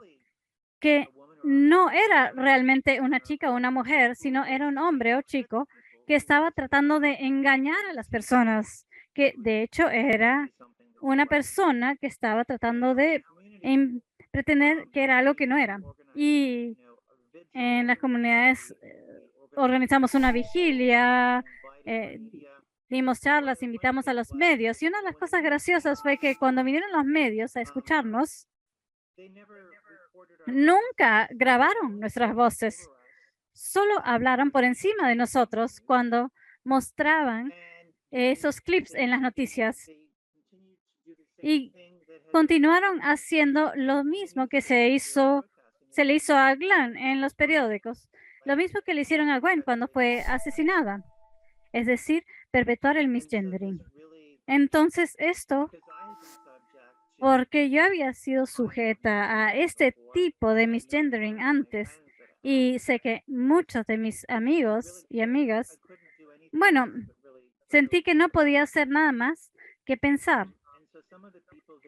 que no era realmente una chica o una mujer, sino era un hombre o chico que estaba tratando de engañar a las personas, que de hecho era una persona que estaba tratando de pretender que era algo que no era. Y en las comunidades organizamos una vigilia, dimos charlas, invitamos a los medios, y una de las cosas graciosas fue que cuando vinieron los medios a escucharnos, nunca grabaron nuestras voces, solo hablaron por encima de nosotros cuando mostraban esos clips en las noticias, y continuaron haciendo lo mismo que se le hizo a Glenn en los periódicos, lo mismo que le hicieron a Gwen cuando fue asesinada, es decir, perpetuar el misgendering. Entonces esto, porque yo había sido sujeta a este tipo de misgendering antes, y sé que muchos de mis amigos y amigas, bueno, sentí que no podía hacer nada más que pensar.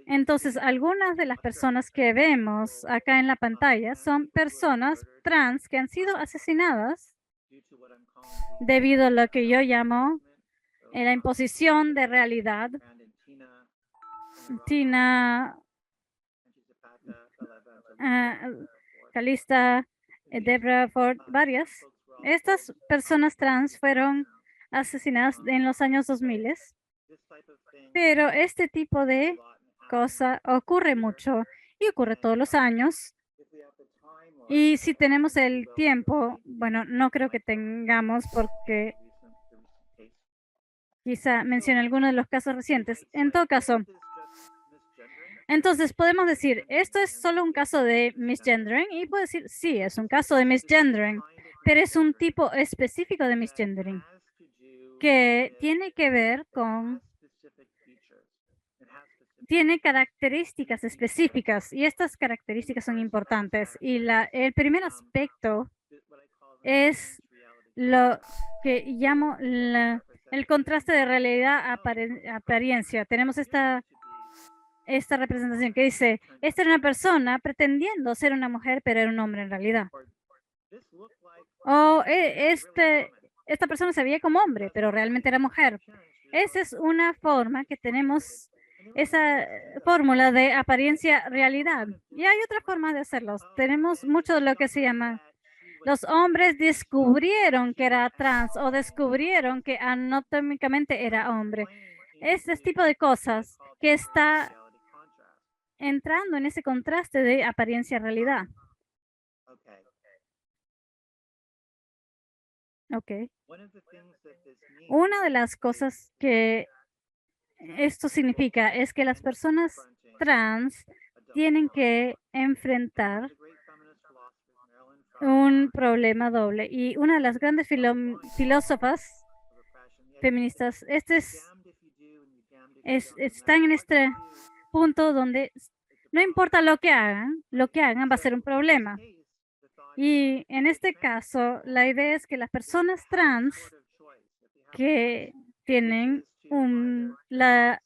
Entonces, algunas de las personas que vemos acá en la pantalla son personas trans que han sido asesinadas debido a lo que yo llamo la imposición de realidad. Tina, Calista, Deborah Ford, varias. Estas personas trans fueron asesinadas en los años 2000, pero este tipo de cosa ocurre mucho y ocurre todos los años. Y si tenemos el tiempo, bueno, no creo que tengamos, porque quizá mencione algunos de los casos recientes. En todo caso, entonces podemos decir, esto es solo un caso de misgendering, y puedo decir, sí, es un caso de misgendering, pero es un tipo específico de misgendering que tiene que ver con, tiene características específicas, y estas características son importantes. Y el primer aspecto es lo que llamo el contraste de realidad a apariencia. Tenemos esta representación que dice, esta era una persona pretendiendo ser una mujer, pero era un hombre en realidad. O esta persona se veía como hombre, pero realmente era mujer. Esa es una forma que tenemos, esa fórmula de apariencia-realidad. Y hay otra forma de hacerlo. Tenemos mucho de lo que se llama, los hombres descubrieron que era trans o descubrieron que anatómicamente era hombre. Ese tipo de cosas que está entrando en ese contraste de apariencia-realidad. Ok. Una de las cosas que esto significa es que las personas trans tienen que enfrentar un problema doble. Y una de las grandes filósofas feministas, están en este punto donde no importa lo que hagan va a ser un problema. Y en este caso, la idea es que las personas trans que tienen la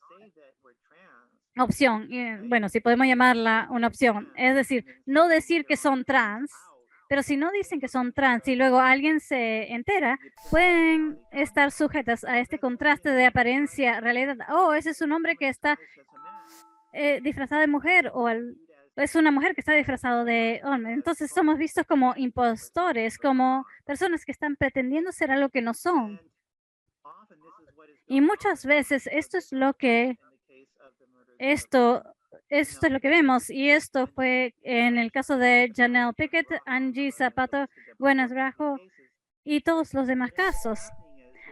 opción, bueno, si podemos llamarla una opción, es decir, no decir que son trans, pero si no dicen que son trans y luego alguien se entera, pueden estar sujetas a este contraste de apariencia, realidad. Oh, ese es un hombre que está disfrazado de mujer, o es una mujer que está disfrazado de hombre. Entonces somos vistos como impostores, como personas que están pretendiendo ser algo que no son. Y muchas veces esto es lo que vemos, y esto fue en el caso de Janelle Pickett, Angie Zapato, Buenas Brajo y todos los demás casos.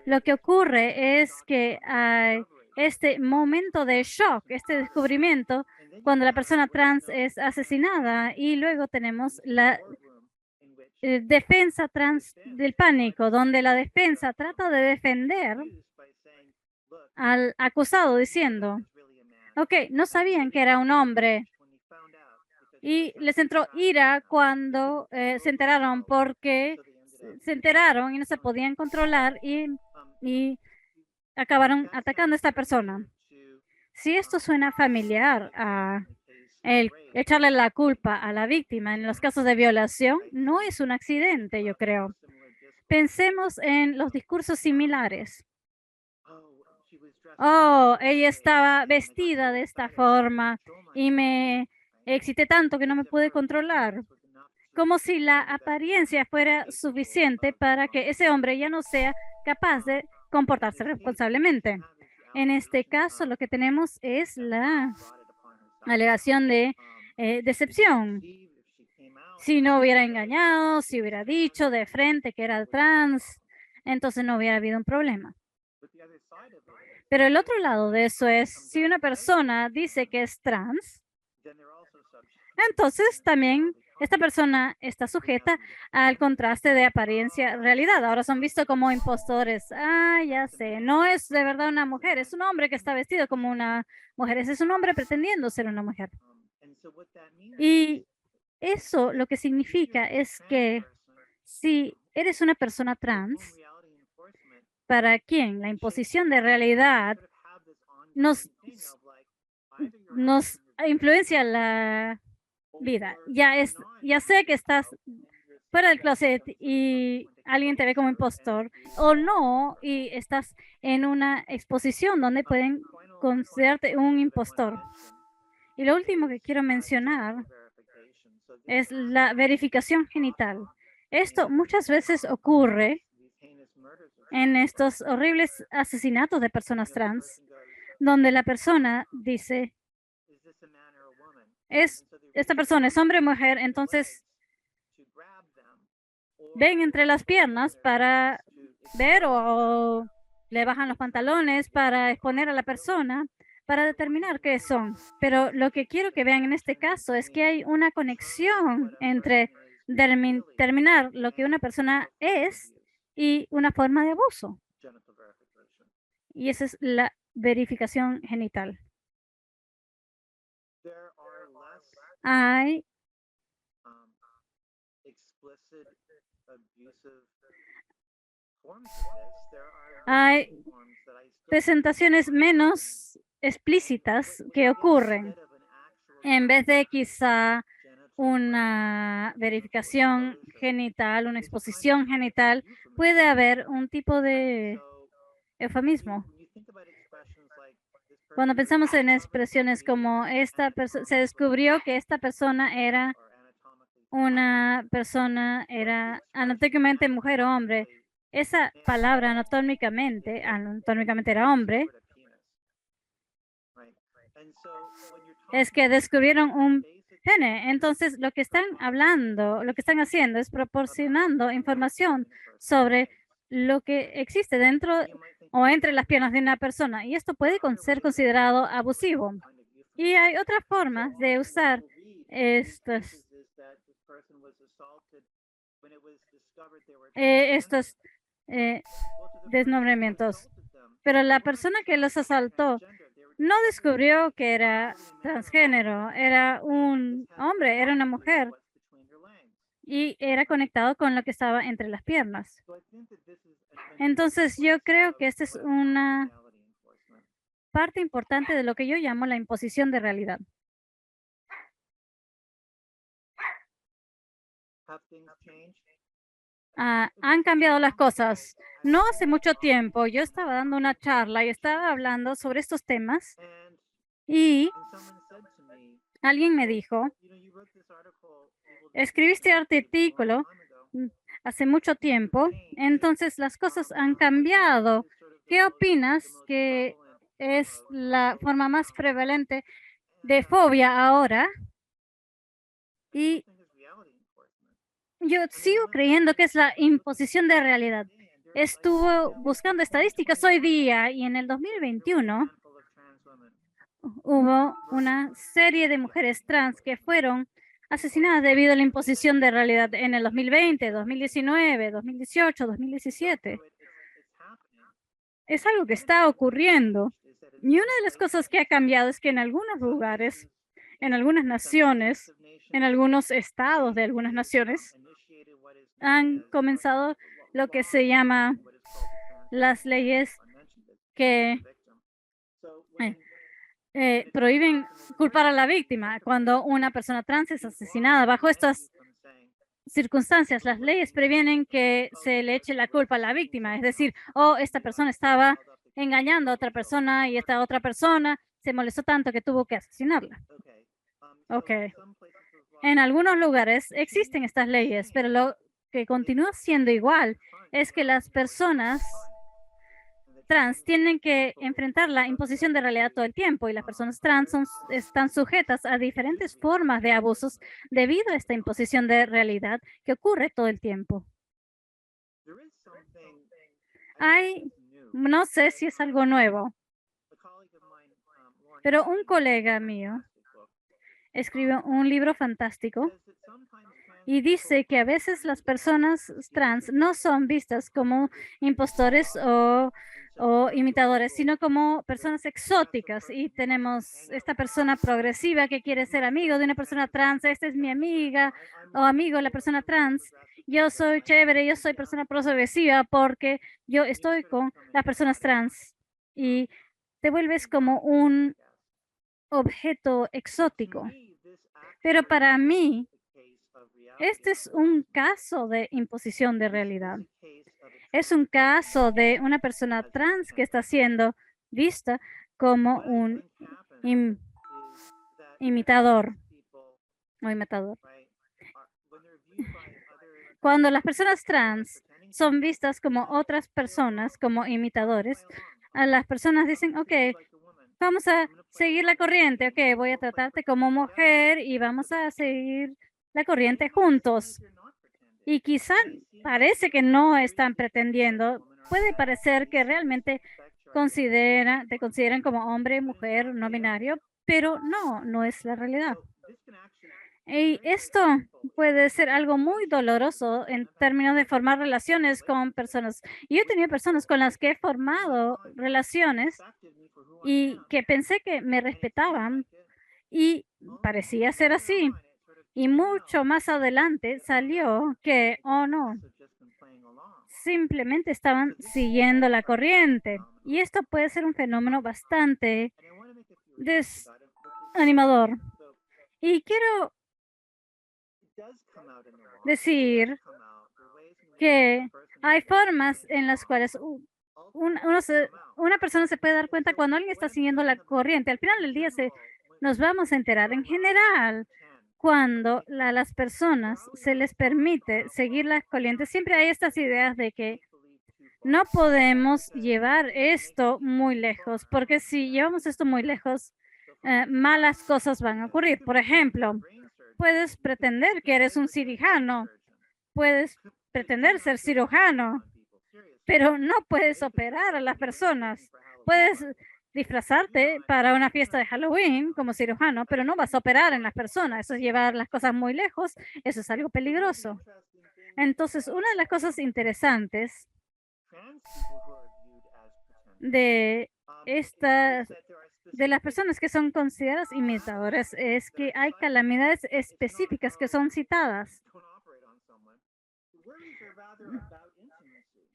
Lo que ocurre es que hay este momento de shock, este descubrimiento, cuando la persona trans es asesinada, y luego tenemos la defensa trans del pánico, donde la defensa trata de defender al acusado diciendo, ok, no sabían que era un hombre, Y les entró ira cuando se enteraron, porque se enteraron y no se podían controlar y acabaron atacando a esta persona. Si esto suena familiar a el echarle la culpa a la víctima en los casos de violación, no es un accidente, yo creo. Pensemos en los discursos similares. Oh, ella estaba vestida de esta forma y me excité tanto que no me pude controlar. Como si la apariencia fuera suficiente para que ese hombre ya no sea capaz de comportarse responsablemente. En este caso, lo que tenemos es la alegación de decepción. Si no hubiera engañado, si hubiera dicho de frente que era trans, entonces no hubiera habido un problema. Pero el otro lado de eso es, si una persona dice que es trans, entonces también esta persona está sujeta al contraste de apariencia-realidad. Ahora son vistos como impostores. Ah, ya sé, no es de verdad una mujer, es un hombre que está vestido como una mujer. Ese es un hombre pretendiendo ser una mujer. Y eso lo que significa es que si eres una persona trans, para quien la imposición de realidad nos influencia la vida. Ya sé que estás fuera del closet y alguien te ve como impostor, o no, y estás en una exposición donde pueden considerarte un impostor. Y lo último que quiero mencionar es la verificación genital. Esto muchas veces ocurre en estos horribles asesinatos de personas trans, donde la persona dice, esta persona es hombre o mujer, entonces ven entre las piernas para ver o le bajan los pantalones para exponer a la persona para determinar qué son. Pero lo que quiero que vean en este caso es que hay una conexión entre determinar lo que una persona es y una forma de abuso. Y esa es la verificación genital. Hay presentaciones menos explícitas que ocurren. En vez de quizá una verificación genital, una exposición genital, puede haber un tipo de eufemismo. Cuando pensamos en expresiones como se descubrió que esta persona era anatómicamente mujer o hombre. Esa palabra anatómicamente era hombre, es que descubrieron un pene. Entonces, lo que están haciendo es proporcionando información sobre lo que existe dentro o entre las piernas de una persona. Y esto puede ser considerado abusivo. Y hay otras formas de usar estos desnombramientos. Pero la persona que los asaltó no descubrió que era transgénero, era un hombre, era una mujer y era conectado con lo que estaba entre las piernas. Entonces, yo creo que esta es una parte importante de lo que yo llamo la imposición de realidad. Han cambiado las cosas. No hace mucho tiempo yo estaba dando una charla y estaba hablando sobre estos temas y alguien me dijo, escribiste este artículo hace mucho tiempo, entonces las cosas han cambiado. ¿Qué opinas que es la forma más prevalente de fobia ahora? Y yo sigo creyendo que es la imposición de realidad. Estuve buscando estadísticas hoy día y en el 2021 hubo una serie de mujeres trans que fueron asesinadas debido a la imposición de realidad en el 2020, 2019, 2018, 2017. Es algo que está ocurriendo. Y una de las cosas que ha cambiado es que en algunos lugares, en algunas naciones, en algunos estados de algunas naciones han comenzado lo que se llama las leyes que prohíben culpar a la víctima cuando una persona trans es asesinada. Bajo estas circunstancias, las leyes previenen que se le eche la culpa a la víctima, es decir, esta persona estaba engañando a otra persona y esta otra persona se molestó tanto que tuvo que asesinarla. Ok. En algunos lugares existen estas leyes, pero lo que continúa siendo igual es que las personas trans tienen que enfrentar la imposición de realidad todo el tiempo y las personas trans están sujetas a diferentes formas de abusos debido a esta imposición de realidad que ocurre todo el tiempo. No sé si es algo nuevo, pero un colega mío escribió un libro fantástico y dice que a veces las personas trans no son vistas como impostores o imitadores, sino como personas exóticas. Y tenemos esta persona progresiva que quiere ser amigo de una persona trans. Esta es mi amiga o amigo de la persona trans. Yo soy chévere, yo soy persona progresiva porque yo estoy con las personas trans. Y te vuelves como un objeto exótico. Pero para mí, este es un caso de imposición de realidad. Es un caso de una persona trans que está siendo vista como un imitador o imitador. Cuando las personas trans son vistas como otras personas, como imitadores, a las personas dicen, ok, vamos a seguir la corriente, ok, voy a tratarte como mujer y vamos a seguir la corriente juntos. Y quizá parece que no están pretendiendo, puede parecer que realmente te consideran como hombre, mujer, no binario, pero no es la realidad. Y esto puede ser algo muy doloroso en términos de formar relaciones con personas. Y yo he tenido personas con las que he formado relaciones y que pensé que me respetaban y parecía ser así. Y mucho más adelante salió que, oh no, simplemente estaban siguiendo la corriente. Y esto puede ser un fenómeno bastante desanimador. Y quiero decir que hay formas en las cuales una persona se puede dar cuenta cuando alguien está siguiendo la corriente. Al final del día nos vamos a enterar. En general, cuando a las personas se les permite seguir las corrientes, siempre hay estas ideas de que no podemos llevar esto muy lejos, porque si llevamos esto muy lejos, malas cosas van a ocurrir. Por ejemplo, puedes pretender que eres un cirujano, puedes pretender ser cirujano, pero no puedes operar a las personas. Puedes disfrazarte para una fiesta de Halloween como cirujano, pero no vas a operar en las personas. Eso es llevar las cosas muy lejos. Eso es algo peligroso. Entonces, una de las cosas interesantes de las personas que son consideradas imitadores es que hay calamidades específicas que son citadas.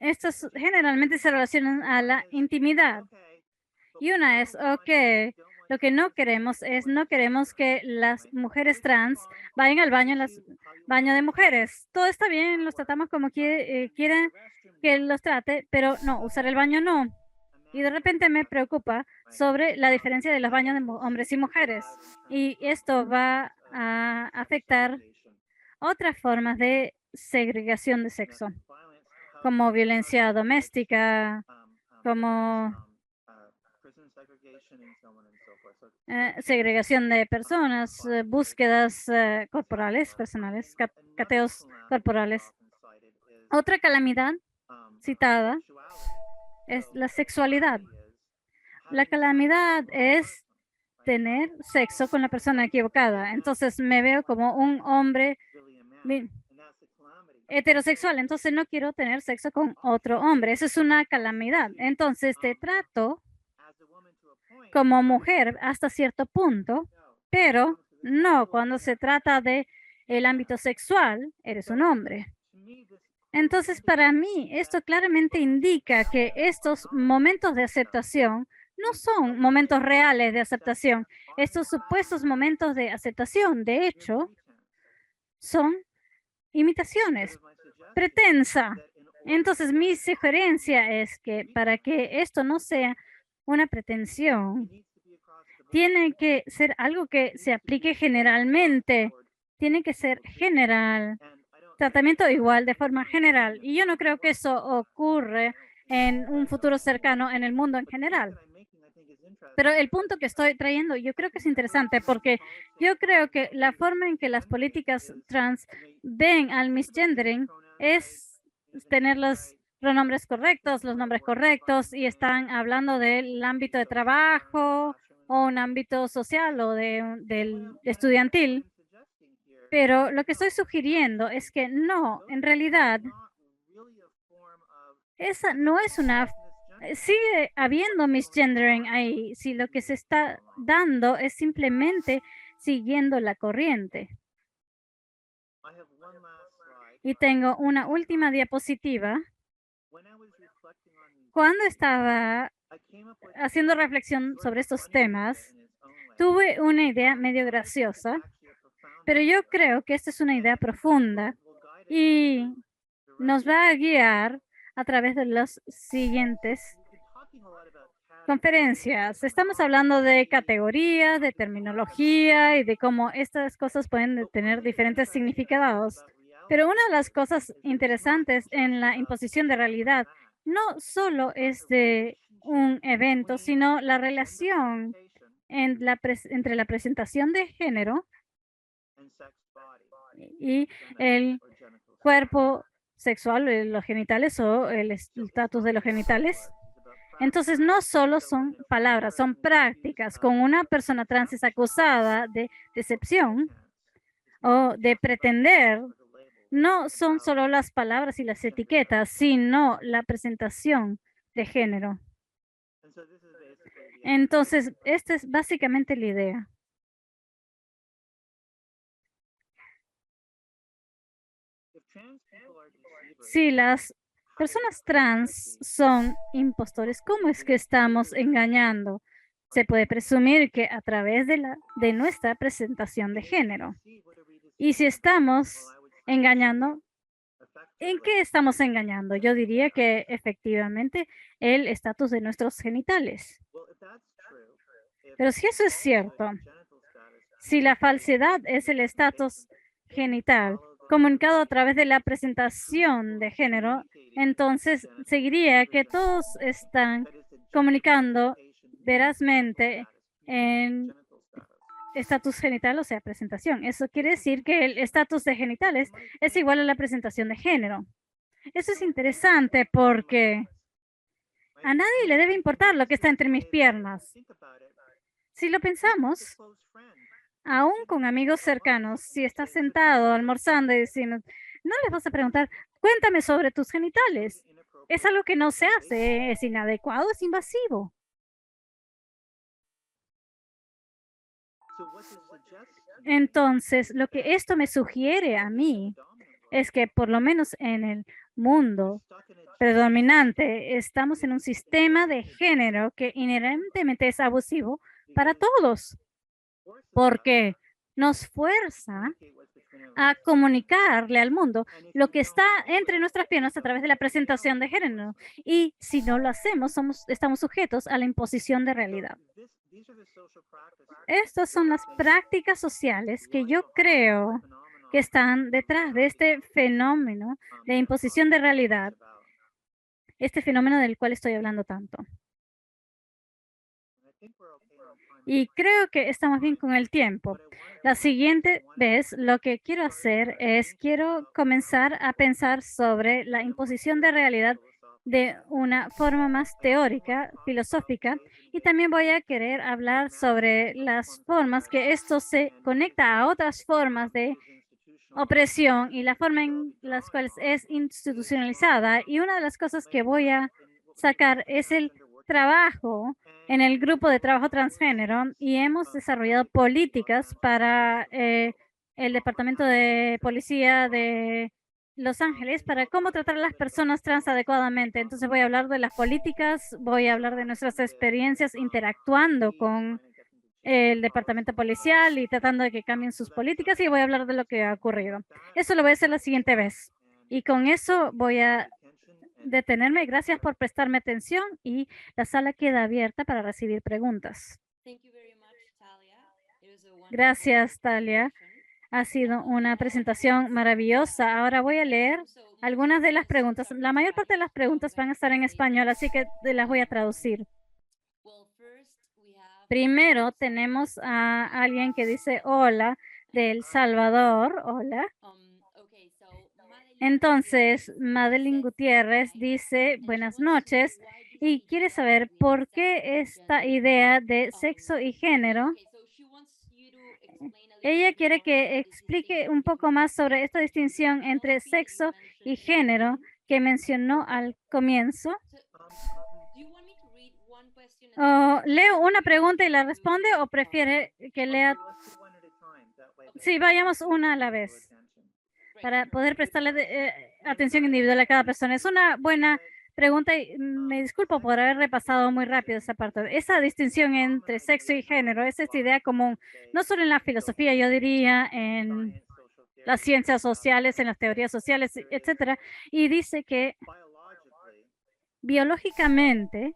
Estos generalmente se relacionan a la intimidad. Y una es, ok, lo que no queremos que las mujeres trans vayan al baño de mujeres. Todo está bien, los tratamos como quieren que los trate, pero no, usar el baño no. Y de repente me preocupa sobre la diferencia de los baños de hombres y mujeres. Y esto va a afectar otras formas de segregación de sexo, como violencia doméstica, como segregación de personas, búsquedas corporales, personales, cateos corporales. Otra calamidad citada es la sexualidad. La calamidad es tener sexo con la persona equivocada. Entonces me veo como un hombre heterosexual, entonces no quiero tener sexo con otro hombre. Eso es una calamidad. Entonces te trato como mujer hasta cierto punto, pero No, cuando se trata de el ámbito sexual, eres un hombre. Entonces, para mí, esto claramente indica que estos momentos de aceptación no son momentos reales de aceptación. Estos supuestos momentos de aceptación, de hecho, son imitaciones, pretensa. Entonces, mi sugerencia es que para que esto no sea una pretensión, tiene que ser algo que se aplique generalmente. Tiene que ser general. Tratamiento igual, de forma general. Y yo no creo que eso ocurre en un futuro cercano en el mundo en general. Pero el punto que estoy trayendo, yo creo que es interesante porque yo creo que la forma en que las políticas trans ven al misgendering es tener los pronombres correctos, los nombres correctos, y están hablando del ámbito de trabajo o un ámbito social o del estudiantil. Pero lo que estoy sugiriendo es que no, en realidad, esa no es una... Sigue habiendo misgendering ahí, si lo que se está dando es simplemente siguiendo la corriente. Y tengo una última diapositiva. Cuando estaba haciendo reflexión sobre estos temas, tuve una idea medio graciosa, pero yo creo que esta es una idea profunda y nos va a guiar a través de las siguientes conferencias. Estamos hablando de categorías, de terminología y de cómo estas cosas pueden tener diferentes significados. Pero una de las cosas interesantes en la imposición de realidad no solo es de un evento, sino la relación entre la presentación de género y el cuerpo sexual, los genitales o el estatus de los genitales. Entonces, no solo son palabras, son prácticas. Con una persona trans es acusada de decepción o de pretender, no son solo las palabras y las etiquetas, sino la presentación de género. Entonces, esta es básicamente la idea. Si las personas trans son impostores, ¿cómo es que estamos engañando? Se puede presumir que a través de nuestra presentación de género. Y si estamos engañando, ¿en qué estamos engañando? Yo diría que efectivamente el estatus de nuestros genitales. Pero si eso es cierto, si la falsedad es el estatus genital comunicado a través de la presentación de género, entonces seguiría que todos están comunicando verazmente en estatus genital, o sea, presentación. Eso quiere decir que el estatus de genitales es igual a la presentación de género. Eso es interesante porque a nadie le debe importar lo que está entre mis piernas. Si lo pensamos, aún con amigos cercanos, si estás sentado almorzando y diciendo, no les vas a preguntar, cuéntame sobre tus genitales. Es algo que no se hace, es inadecuado, es invasivo. Entonces, lo que esto me sugiere a mí es que por lo menos en el mundo predominante estamos en un sistema de género que inherentemente es abusivo para todos, porque nos fuerza a comunicarle al mundo lo que está entre nuestras piernas a través de la presentación de género. Y si no lo hacemos, estamos sujetos a la imposición de realidad. Estas son las prácticas sociales que yo creo que están detrás de este fenómeno de imposición de realidad, este fenómeno del cual estoy hablando tanto. Y creo que estamos bien con el tiempo. La siguiente vez lo que quiero hacer es, quiero comenzar a pensar sobre la imposición de realidad de una forma más teórica, filosófica, y también voy a querer hablar sobre las formas que esto se conecta a otras formas de opresión y la forma en las cuales es institucionalizada. Y una de las cosas que voy a sacar es el trabajo en el grupo de trabajo transgénero y hemos desarrollado políticas para el Departamento de Policía de Los Ángeles para cómo tratar a las personas trans adecuadamente. Entonces voy a hablar de las políticas, voy a hablar de nuestras experiencias interactuando con el departamento policial y tratando de que cambien sus políticas, y voy a hablar de lo que ha ocurrido. Eso lo voy a hacer la siguiente vez. Y con eso voy a detenerme. Gracias por prestarme atención y la sala queda abierta para recibir preguntas. Gracias, Talia. Ha sido una presentación maravillosa. Ahora voy a leer algunas de las preguntas. La mayor parte de las preguntas van a estar en español, así que las voy a traducir. Primero tenemos a alguien que dice hola de El Salvador. Hola. Entonces, Madeline Gutiérrez dice buenas noches y quiere saber por qué esta idea de sexo y género. Ella quiere que explique un poco más sobre esta distinción entre sexo y género que mencionó al comienzo. ¿Leo una pregunta y la responde o prefiere que lea? Sí, vayamos una a la vez para poder prestarle atención individual a cada persona. Es una buena pregunta y me disculpo por haber repasado muy rápido esa parte. Esa distinción entre sexo y género es esta idea común, no solo en la filosofía, yo diría en las ciencias sociales, en las teorías sociales, etcétera, y dice que biológicamente,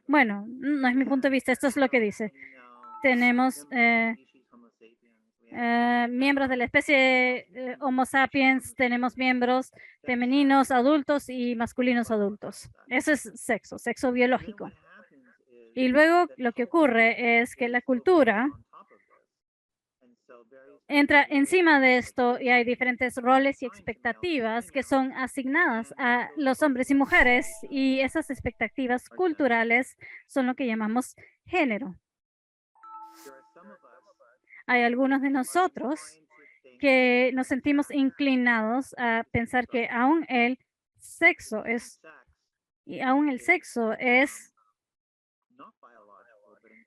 bueno, no es mi punto de vista, esto es lo que dice. Tenemos miembros de la especie Homo sapiens, tenemos miembros femeninos adultos y masculinos adultos. Eso es sexo biológico. Y luego lo que ocurre es que la cultura entra encima de esto y hay diferentes roles y expectativas que son asignadas a los hombres y mujeres, y esas expectativas culturales son lo que llamamos género. Hay algunos de nosotros que nos sentimos inclinados a pensar que aún el sexo es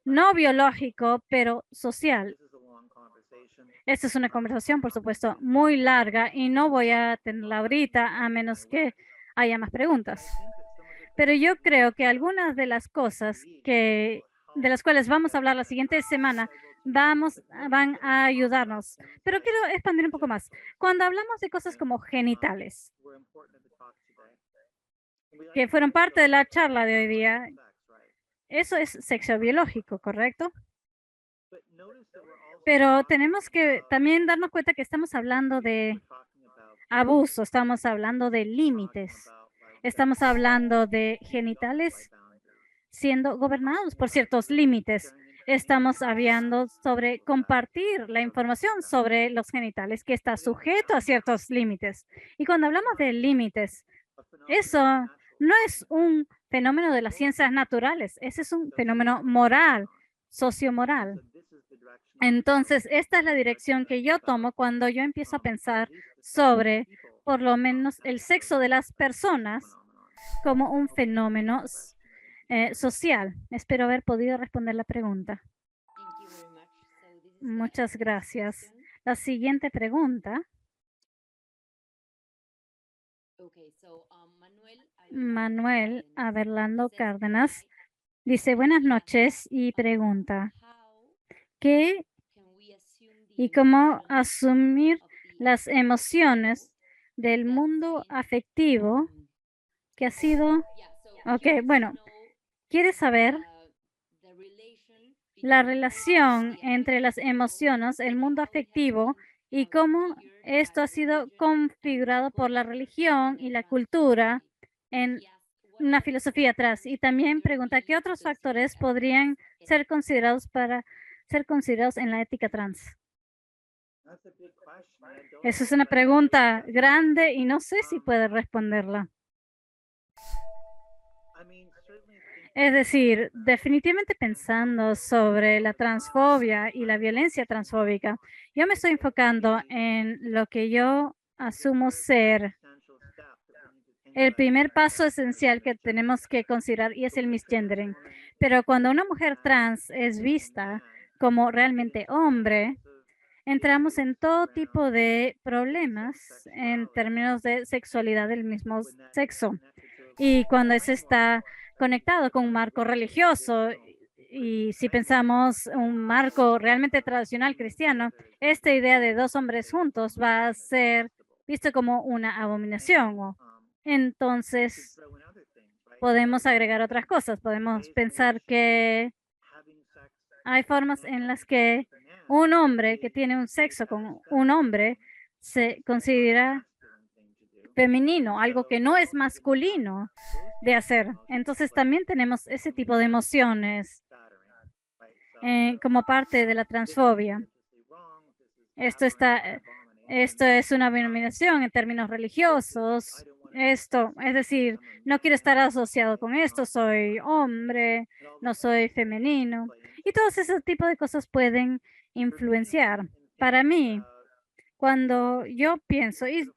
no biológico, pero social. Esta es una conversación, por supuesto, muy larga y no voy a tenerla ahorita a menos que haya más preguntas. Pero yo creo que algunas de las cosas de las cuales vamos a hablar la siguiente semana van a ayudarnos. Pero quiero expandir un poco más. Cuando hablamos de cosas como genitales, que fueron parte de la charla de hoy día, eso es sexo biológico, ¿correcto? Pero tenemos que también darnos cuenta que estamos hablando de abuso, estamos hablando de límites, estamos hablando de genitales siendo gobernados por ciertos límites. Estamos hablando sobre compartir la información sobre los genitales que está sujeto a ciertos límites. Y cuando hablamos de límites, eso no es un fenómeno de las ciencias naturales, ese es un fenómeno moral, sociomoral. Entonces, esta es la dirección que yo tomo cuando yo empiezo a pensar sobre, por lo menos, el sexo de las personas como un fenómeno social. Espero haber podido responder la pregunta. Muchas gracias. La siguiente pregunta. Manuel Averlando Cárdenas dice buenas noches y pregunta, ¿qué y cómo asumir las emociones del mundo afectivo que ha sido? Bueno, quiere saber la relación entre las emociones, el mundo afectivo y cómo esto ha sido configurado por la religión y la cultura en una filosofía atrás. Y también pregunta qué otros factores podrían ser considerados en la ética trans. Esa es una pregunta grande y no sé si puede responderla. Es decir, definitivamente pensando sobre la transfobia y la violencia transfóbica, yo me estoy enfocando en lo que yo asumo ser el primer paso esencial que tenemos que considerar y es el misgendering. Pero cuando una mujer trans es vista como realmente hombre, entramos en todo tipo de problemas en términos de sexualidad del mismo sexo. Y cuando eso está conectado con un marco religioso, y si pensamos un marco realmente tradicional cristiano, esta idea de dos hombres juntos va a ser visto como una abominación. Entonces, podemos agregar otras cosas. Podemos pensar que hay formas en las que un hombre que tiene un sexo con un hombre se considera femenino, algo que no es masculino de hacer. Entonces también tenemos ese tipo de emociones como parte de la transfobia. Esto es una abominación en términos religiosos. Esto, es decir, no quiero estar asociado con esto, soy hombre, no soy femenino. Y todos esos tipos de cosas pueden influenciar. Para mí, cuando yo pienso, y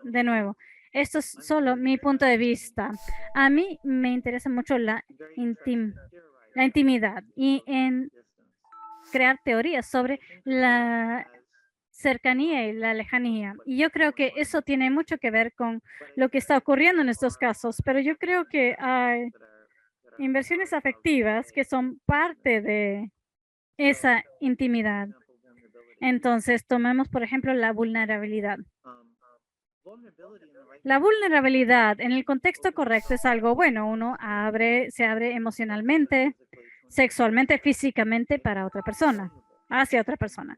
de nuevo, esto es solo mi punto de vista, a mí me interesa mucho la intimidad y en crear teorías sobre la cercanía y la lejanía. Y yo creo que eso tiene mucho que ver con lo que está ocurriendo en estos casos, pero yo creo que hay inversiones afectivas que son parte de esa intimidad. Entonces, tomemos, por ejemplo, la vulnerabilidad. La vulnerabilidad en el contexto correcto es algo bueno. Uno se abre emocionalmente, sexualmente, físicamente para otra persona, hacia otra persona.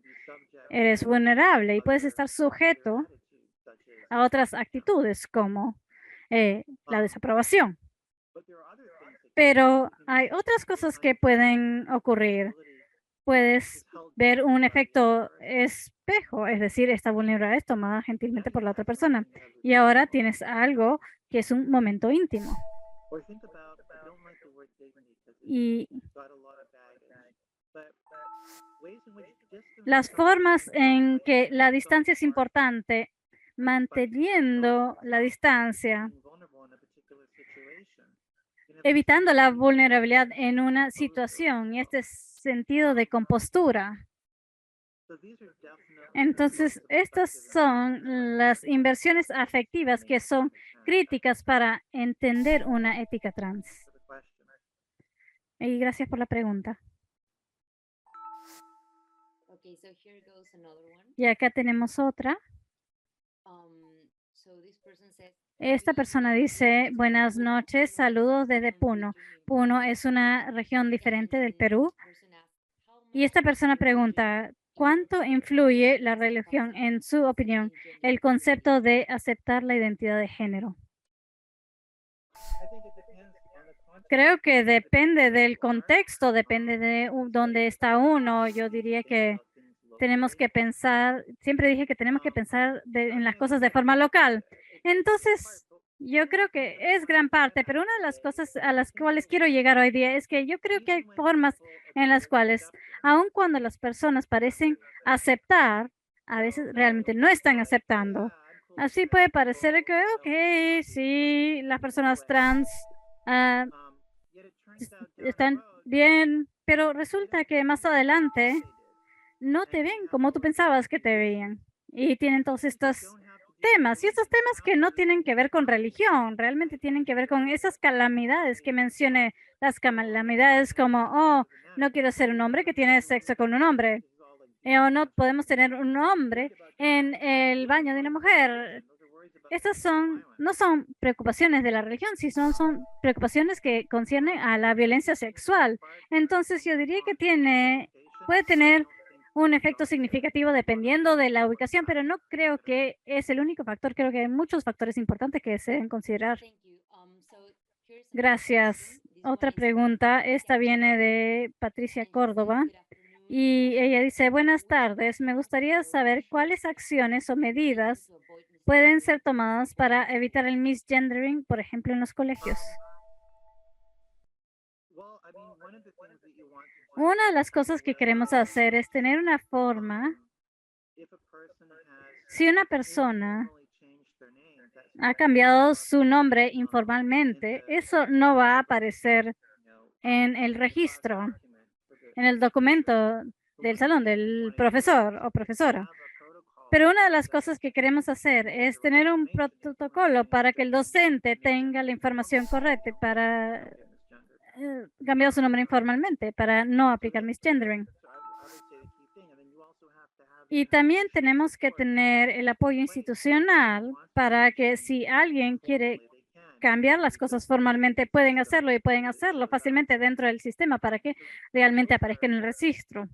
Eres vulnerable y puedes estar sujeto a otras actitudes como la desaprobación. Pero hay otras cosas que pueden ocurrir. Puedes ver un efecto espejo, es decir, esta vulnerabilidad es tomada gentilmente por la otra persona. Y ahora tienes algo que es un momento íntimo. Y las formas en que la distancia es importante, manteniendo la distancia, evitando la vulnerabilidad en una situación y este sentido de compostura. Entonces, estas son las inversiones afectivas que son críticas para entender una ética trans. Y gracias por la pregunta. Okay, so here goes another one. Y acá tenemos otra. So this person says, Esta persona dice, buenas noches, saludos desde Puno. Puno es una región diferente del Perú. Y esta persona pregunta, ¿cuánto influye la religión en su opinión, el concepto de aceptar la identidad de género? Creo que depende del contexto, depende de dónde está uno. Yo diría que tenemos que pensar, siempre dije que tenemos que pensar en las cosas de forma local. Entonces, yo creo que es gran parte, pero una de las cosas a las cuales quiero llegar hoy día es que yo creo que hay formas en las cuales, aun cuando las personas parecen aceptar, a veces realmente no están aceptando. Así puede parecer que, ok, sí, las personas trans están bien, pero resulta que más adelante no te ven como tú pensabas que te veían. Y tienen todos estos temas, y estos temas que no tienen que ver con religión, realmente tienen que ver con esas calamidades que mencioné, las calamidades como, oh, no quiero ser un hombre que tiene sexo con un hombre, o no podemos tener un hombre en el baño de una mujer. Estas no son preocupaciones de la religión, sino son preocupaciones que conciernen a la violencia sexual. Entonces, yo diría que puede tener un efecto significativo dependiendo de la ubicación, pero no creo que es el único factor. Creo que hay muchos factores importantes que se deben considerar. thank you. So here's another Gracias. question. This Otra one is from pregunta. Esta Patricia viene Córdoba, de Patricia and she says, Córdoba. "Good afternoon. Y ella dice, buenas Which tardes. Me gustaría or saber measures cuáles acciones o taken medidas to avoid pueden ser misgendering tomadas para evitar el misgendering, por ejemplo, en los colegios. Una de las cosas que queremos hacer es tener una forma, si una persona ha cambiado su nombre informalmente, eso no va a aparecer en el registro, en el documento del salón del profesor o profesora. Pero una de las cosas que queremos hacer es tener un protocolo para que el docente tenga la información correcta para cambiar su nombre informalmente, para no aplicar misgendering. Y también tenemos que tener el apoyo institucional para que si alguien quiere cambiar las cosas formalmente, pueden hacerlo y pueden hacerlo fácilmente dentro del sistema para que realmente aparezca en el registro.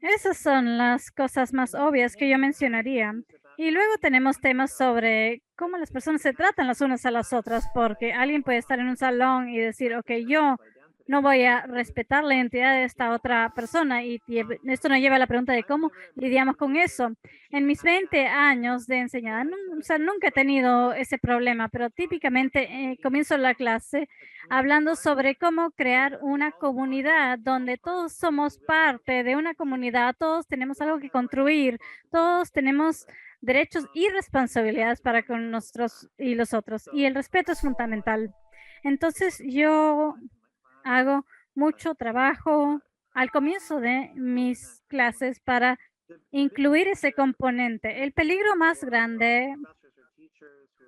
Esas son las cosas más obvias que yo mencionaría. Y luego tenemos temas sobre cómo las personas se tratan las unas a las otras, porque alguien puede estar en un salón y decir, ok, yo no voy a respetar la identidad de esta otra persona, y esto nos lleva a la pregunta de cómo lidiamos con eso. En mis 20 años de enseñanza, nunca he tenido ese problema, pero típicamente comienzo la clase hablando sobre cómo crear una comunidad donde todos somos parte de una comunidad, todos tenemos algo que construir, todos tenemos derechos y responsabilidades para con nosotros y los otros, y el respeto es fundamental. Entonces, yo hago mucho trabajo al comienzo de mis clases para incluir ese componente. El peligro más grande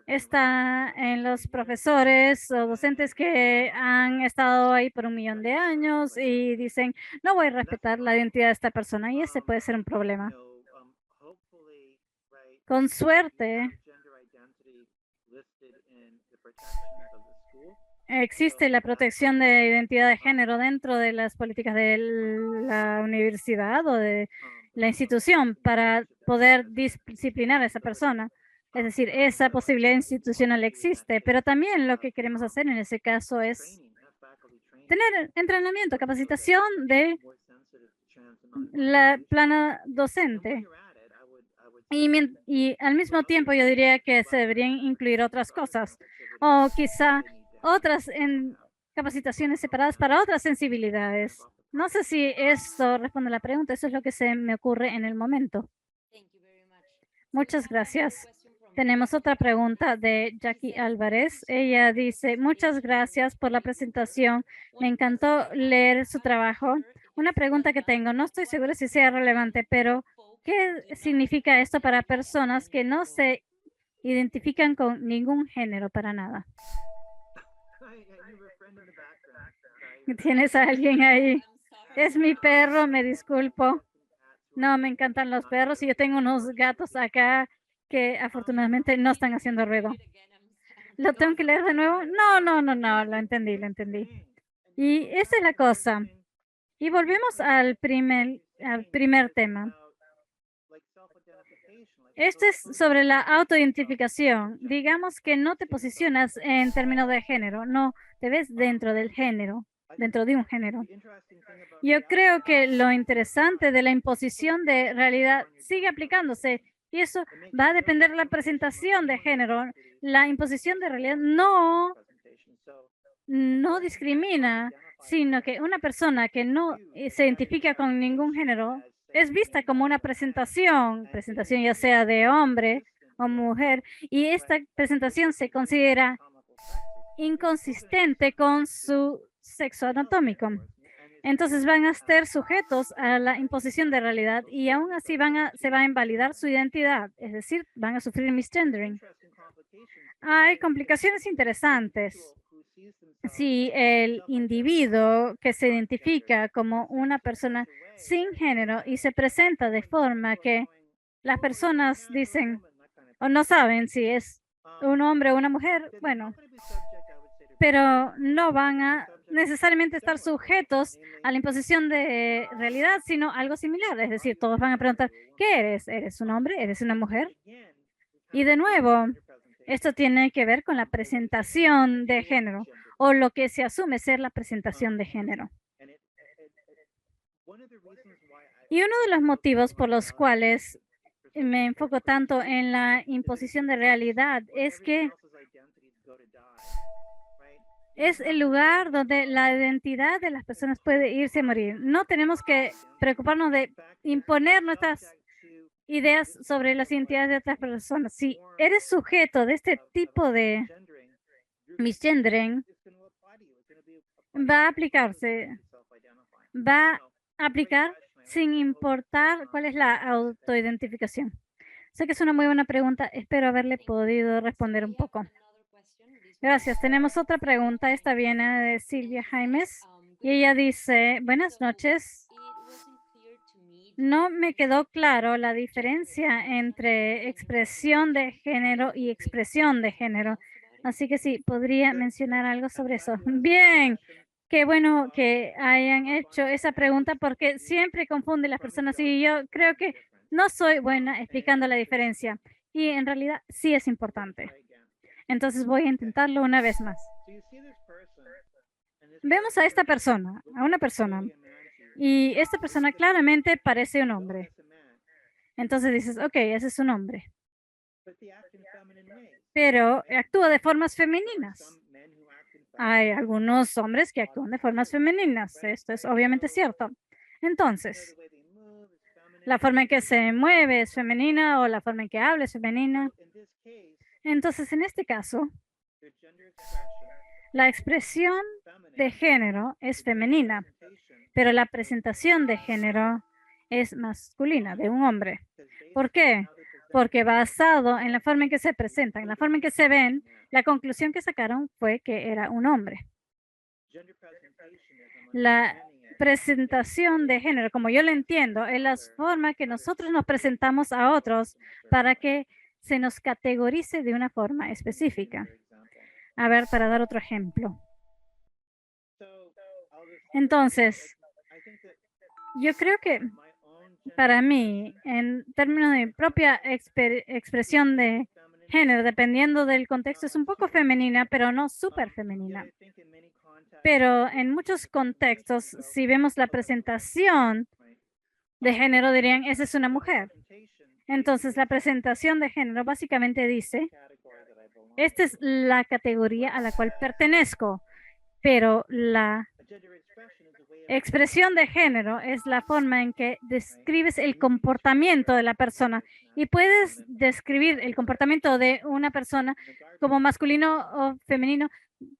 está en los profesores o docentes que han estado ahí por 1.000.000 de años y dicen, no voy a respetar la identidad de esta persona, y ese puede ser un problema. Con suerte, existe la protección de identidad de género dentro de las políticas de la universidad o de la institución para poder disciplinar a esa persona. Es decir, esa posibilidad institucional existe, pero también lo que queremos hacer en ese caso es tener entrenamiento, capacitación de la plana docente. Y al mismo tiempo yo diría que se deberían incluir otras cosas, o quizá otras capacitaciones separadas para otras sensibilidades. No sé si esto responde a la pregunta, eso es lo que se me ocurre en el momento. Muchas gracias. Tenemos otra pregunta de Jackie Álvarez. Ella dice, muchas gracias por la presentación. Me encantó leer su trabajo. Una pregunta que tengo, no estoy segura si sea relevante, pero ¿qué significa esto para personas que no se identifican con ningún género para nada? ¿Tienes a alguien ahí? Es mi perro, me disculpo. No, me encantan los perros y yo tengo unos gatos acá que afortunadamente no están haciendo ruido. ¿Lo tengo que leer de nuevo? No, lo entendí. Y esa es la cosa. Y volvemos al primer tema. Este es sobre la autoidentificación. Digamos que no te posicionas en términos de género, no te ves dentro del género, dentro de un género. Yo creo que lo interesante de la imposición de realidad sigue aplicándose, y eso va a depender de la presentación de género. La imposición de realidad no discrimina, sino que una persona que no se identifica con ningún género es vista como una presentación ya sea de hombre o mujer, y esta presentación se considera inconsistente con su sexo anatómico. Entonces van a estar sujetos a la imposición de realidad, y aún así se va a invalidar su identidad, es decir, van a sufrir misgendering. Hay complicaciones interesantes. Si el individuo que se identifica como una persona sin género y se presenta de forma que las personas dicen o no saben si es un hombre o una mujer, bueno, pero no van a necesariamente estar sujetos a la imposición de realidad, sino algo similar. Es decir, todos van a preguntar, ¿qué eres? ¿Eres un hombre? ¿Eres una mujer? Y de nuevo, esto tiene que ver con la presentación de género, o lo que se asume ser la presentación de género. Y uno de los motivos por los cuales me enfoco tanto en la imposición de realidad es que es el lugar donde la identidad de las personas puede irse a morir. No tenemos que preocuparnos de imponer nuestras ideas sobre las identidades de otras personas. Si eres sujeto de este tipo de misgendering, va a aplicarse, va a aplicar sin importar cuál es la autoidentificación. Sé que es una muy buena pregunta. Espero haberle podido responder un poco. Gracias. Tenemos otra pregunta. Esta viene de Silvia Jaimes y ella dice, buenas noches. No me quedó claro la diferencia entre expresión de género y expresión de género. Así que sí, podría mencionar algo sobre eso. Bien, qué bueno que hayan hecho esa pregunta porque siempre confunde las personas y yo creo que no soy buena explicando la diferencia y en realidad sí es importante. Entonces voy a intentarlo una vez más. Vemos a esta persona, a una persona, y esta persona claramente parece un hombre. Entonces dices, ok, ese es un hombre. Pero actúa de formas femeninas. Hay algunos hombres que actúan de formas femeninas. Esto es obviamente cierto. Entonces, la forma en que se mueve es femenina o la forma en que habla es femenina. Entonces, en este caso, la expresión de género es femenina, pero la presentación de género es masculina, de un hombre. ¿Por qué? Porque basado en la forma en que se presentan, en la forma en que se ven, la conclusión que sacaron fue que era un hombre. La presentación de género, como yo lo entiendo, es la forma que nosotros nos presentamos a otros para que se nos categorice de una forma específica. A ver, para dar otro ejemplo. Entonces, yo creo que para mí, en términos de mi propia expresión de género, dependiendo del contexto, es un poco femenina, pero no súper femenina. Pero en muchos contextos, si vemos la presentación de género, dirían, esa es una mujer. Entonces, la presentación de género básicamente dice, esta es la categoría a la cual pertenezco, pero la expresión de género es la forma en que describes el comportamiento de la persona y puedes describir el comportamiento de una persona como masculino o femenino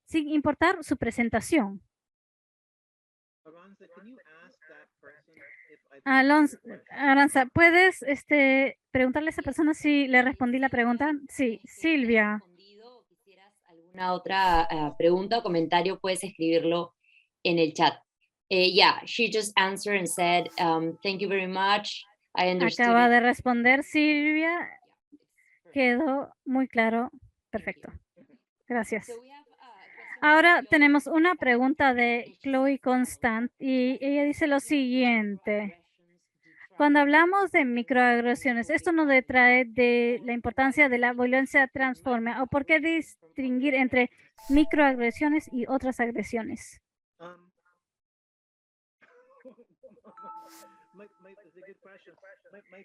sin importar su presentación. Aranza, ¿puedes preguntarle a esa persona si le respondí la pregunta? Sí, Silvia. ¿Quisieras alguna otra pregunta o comentario? Puedes escribirlo en el chat. Yeah, she just answered and said, thank you very much. I understood Acaba it. de responder Silvia. Quedó muy claro. Perfecto. Gracias. Ahora tenemos una pregunta de Chloe Constant y ella dice lo siguiente. Cuando hablamos de microagresiones, esto nos detrae de la importancia de la violencia transforma o por qué distinguir entre microagresiones y otras agresiones.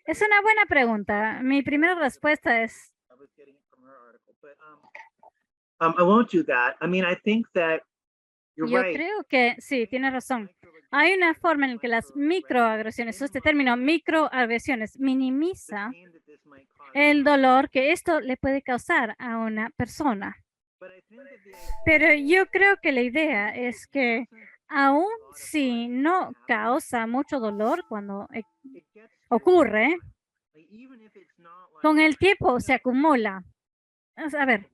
Es una buena pregunta. Mi primera respuesta es I won't do that. I mean, I think that you're yo right. creo que sí, tiene razón. Hay una forma en la que las microagresiones, este término microagresiones, minimiza el dolor que esto le puede causar a una persona. Pero yo creo que la idea es que aún si no causa mucho dolor cuando ocurre, con el tiempo se acumula. A ver,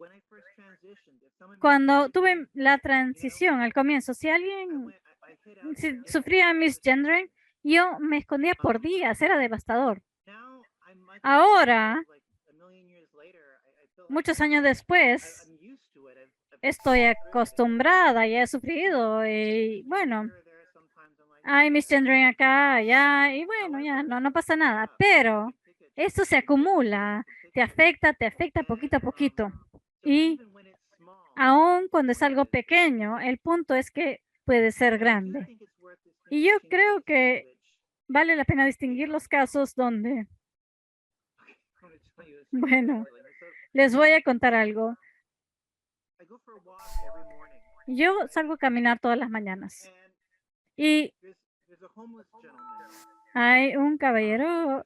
cuando tuve la transición al comienzo, si alguien sufría misgendering, yo me escondía por días, era devastador. Ahora, muchos años después, estoy acostumbrada, ya he sufrido y bueno, hay misgendering acá, allá y bueno, ya no pasa nada, pero esto se acumula, te afecta poquito a poquito y aun cuando es algo pequeño, el punto es que puede ser grande. Y yo creo que vale la pena distinguir los casos donde, bueno, les voy a contar algo. Yo salgo a caminar todas las mañanas y hay un caballero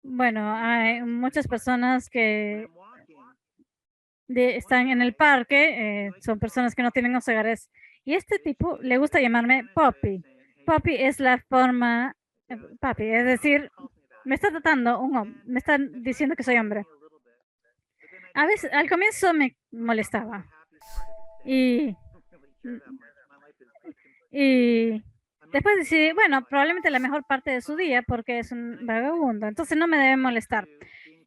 Bueno, hay muchas personas que están en el parque, son personas que no tienen hogares. Y este tipo le gusta llamarme Poppy. Poppy es la forma, papi, es decir, me está tratando me están diciendo que soy hombre. A veces, al comienzo me molestaba. Y, y después decidí, bueno, probablemente la mejor parte de su día porque es un vagabundo, entonces no me debe molestar.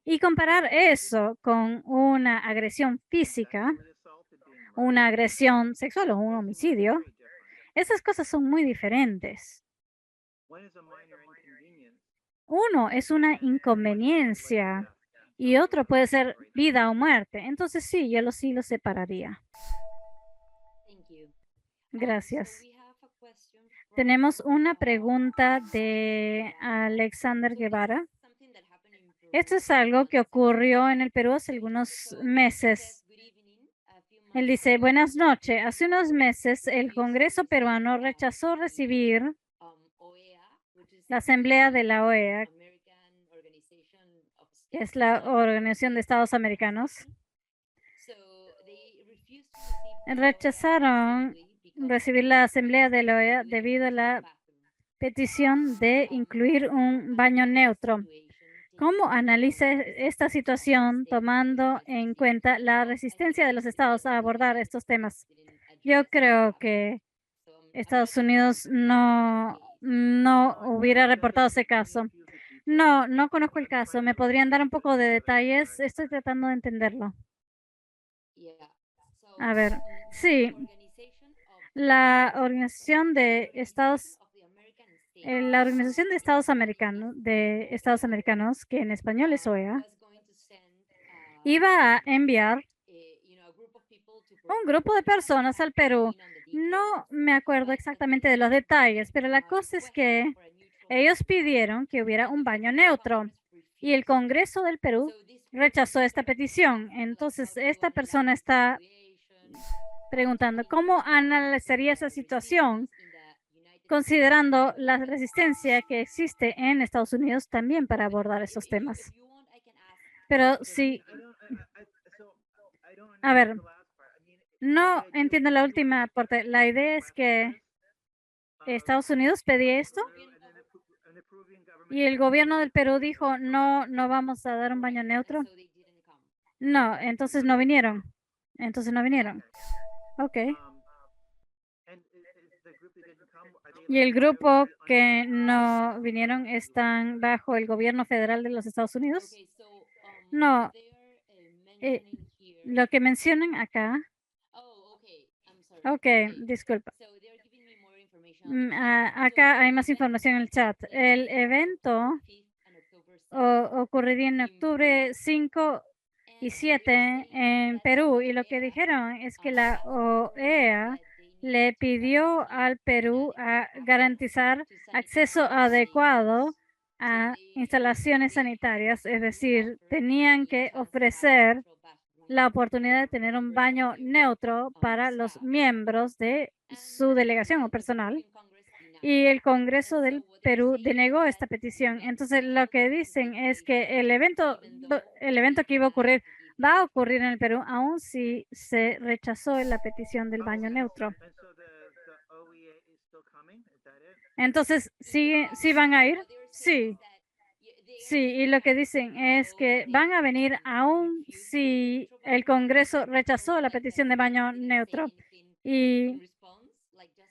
Y comparar eso con una agresión física, una agresión sexual o un homicidio, esas cosas son muy diferentes. Uno es una inconveniencia y otro puede ser vida o muerte. Entonces sí, yo sí lo separaría. Gracias. Tenemos una pregunta de Alexander Guevara. Esto es algo que ocurrió en el Perú hace algunos meses. Él dice, buenas noches. Hace unos meses el Congreso peruano rechazó recibir la Asamblea de la OEA, que es la Organización de Estados Americanos. Rechazaron recibir la Asamblea de la OEA debido a la petición de incluir un baño neutro. ¿Cómo analiza esta situación tomando en cuenta la resistencia de los estados a abordar estos temas? Yo creo que Estados Unidos no hubiera reportado ese caso. No conozco el caso. ¿Me podrían dar un poco de detalles? Estoy tratando de entenderlo. A ver, sí, la Organización de Estados Americanos, que en español es OEA, iba a enviar un grupo de personas al Perú. No me acuerdo exactamente de los detalles, pero la cosa es que ellos pidieron que hubiera un baño neutro y el Congreso del Perú rechazó esta petición. Entonces, esta persona está preguntando, ¿cómo analizaría esa situación considerando la resistencia que existe en Estados Unidos también para abordar esos temas? Pero sí, a ver, no entiendo la última parte. La idea es que Estados Unidos pedía esto y el gobierno del Perú dijo, no vamos a dar un baño neutro. No, entonces no vinieron. Ok. ¿Y el grupo que no vinieron están bajo el gobierno federal de los Estados Unidos? No. Lo que mencionan acá. Ok, disculpa. Acá hay más información en el chat. El evento ocurriría en octubre 5 y 7 en Perú y lo que dijeron es que la OEA le pidió al Perú a garantizar acceso adecuado a instalaciones sanitarias, es decir, tenían que ofrecer la oportunidad de tener un baño neutro para los miembros de su delegación o personal. Y el Congreso del Perú denegó esta petición. Entonces, lo que dicen es que el evento que iba a ocurrir va a ocurrir en el Perú, aun si se rechazó la petición del baño neutro. Entonces, ¿sí van a ir? Sí. Sí, y lo que dicen es que van a venir aún si el Congreso rechazó la petición de baño neutro. Y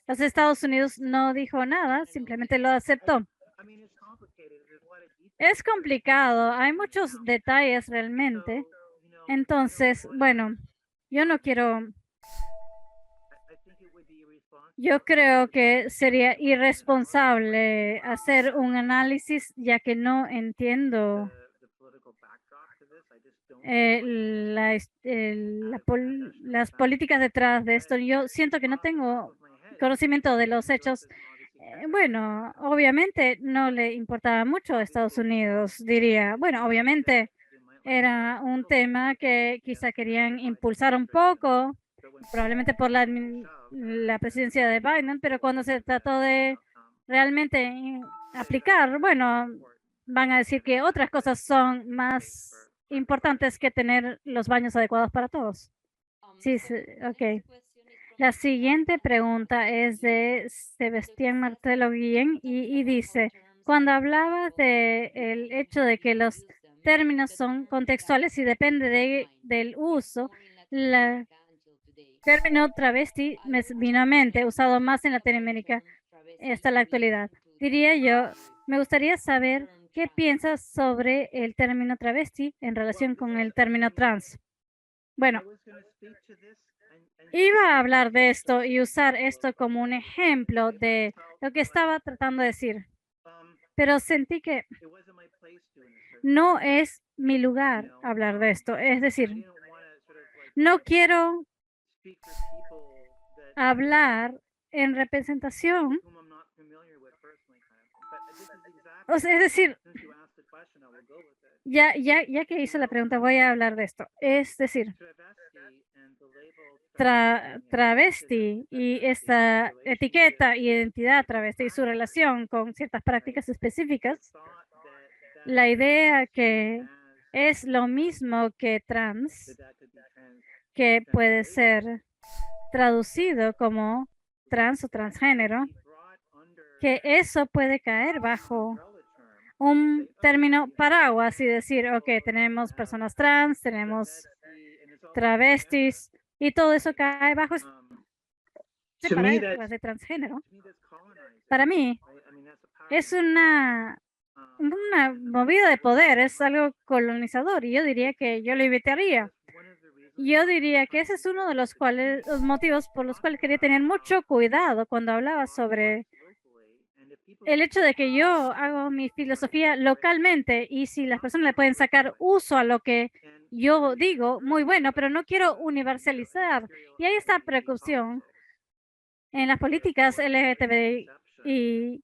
los Estados Unidos no dijo nada, simplemente lo aceptó. Es complicado, hay muchos detalles realmente. Entonces, bueno, yo creo que sería irresponsable hacer un análisis ya que no entiendo las políticas detrás de esto. Yo siento que no tengo conocimiento de los hechos. Bueno, obviamente no le importaba mucho a Estados Unidos, diría. Bueno, obviamente era un tema que quizá querían impulsar un poco, probablemente por la presidencia de Biden, pero cuando se trató de realmente aplicar, bueno, van a decir que otras cosas son más importantes que tener los baños adecuados para todos. Sí, sí, ok. La siguiente pregunta es de Sebastián Martelo Guillén y dice, cuando hablabas del hecho de que los términos son contextuales y depende del uso, el término travesti me vino a mente, usado más en Latinoamérica hasta la actualidad. Diría yo, me gustaría saber qué piensas sobre el término travesti en relación con el término trans. Bueno, iba a hablar de esto y usar esto como un ejemplo de lo que estaba tratando de decir, pero sentí que no es mi lugar hablar de esto. Es decir, no quiero hablar en representación. O sea, es decir, ya que hice la pregunta, voy a hablar de esto. Es decir, travesti y esta etiqueta y identidad travesti y su relación con ciertas prácticas específicas, la idea que es lo mismo que trans, que puede ser traducido como trans o transgénero, que eso puede caer bajo un término paraguas y decir, ok, tenemos personas trans, tenemos travestis, y todo eso cae bajo este paraguas de transgénero. Para mí, es una movida de poder, es algo colonizador, y yo diría que yo lo evitaría. Yo diría que ese es uno de los motivos por los cuales quería tener mucho cuidado cuando hablaba sobre el hecho de que yo hago mi filosofía localmente y si las personas le pueden sacar uso a lo que yo digo, muy bueno, pero no quiero universalizar. Y hay esta precaución en las políticas LGTBI y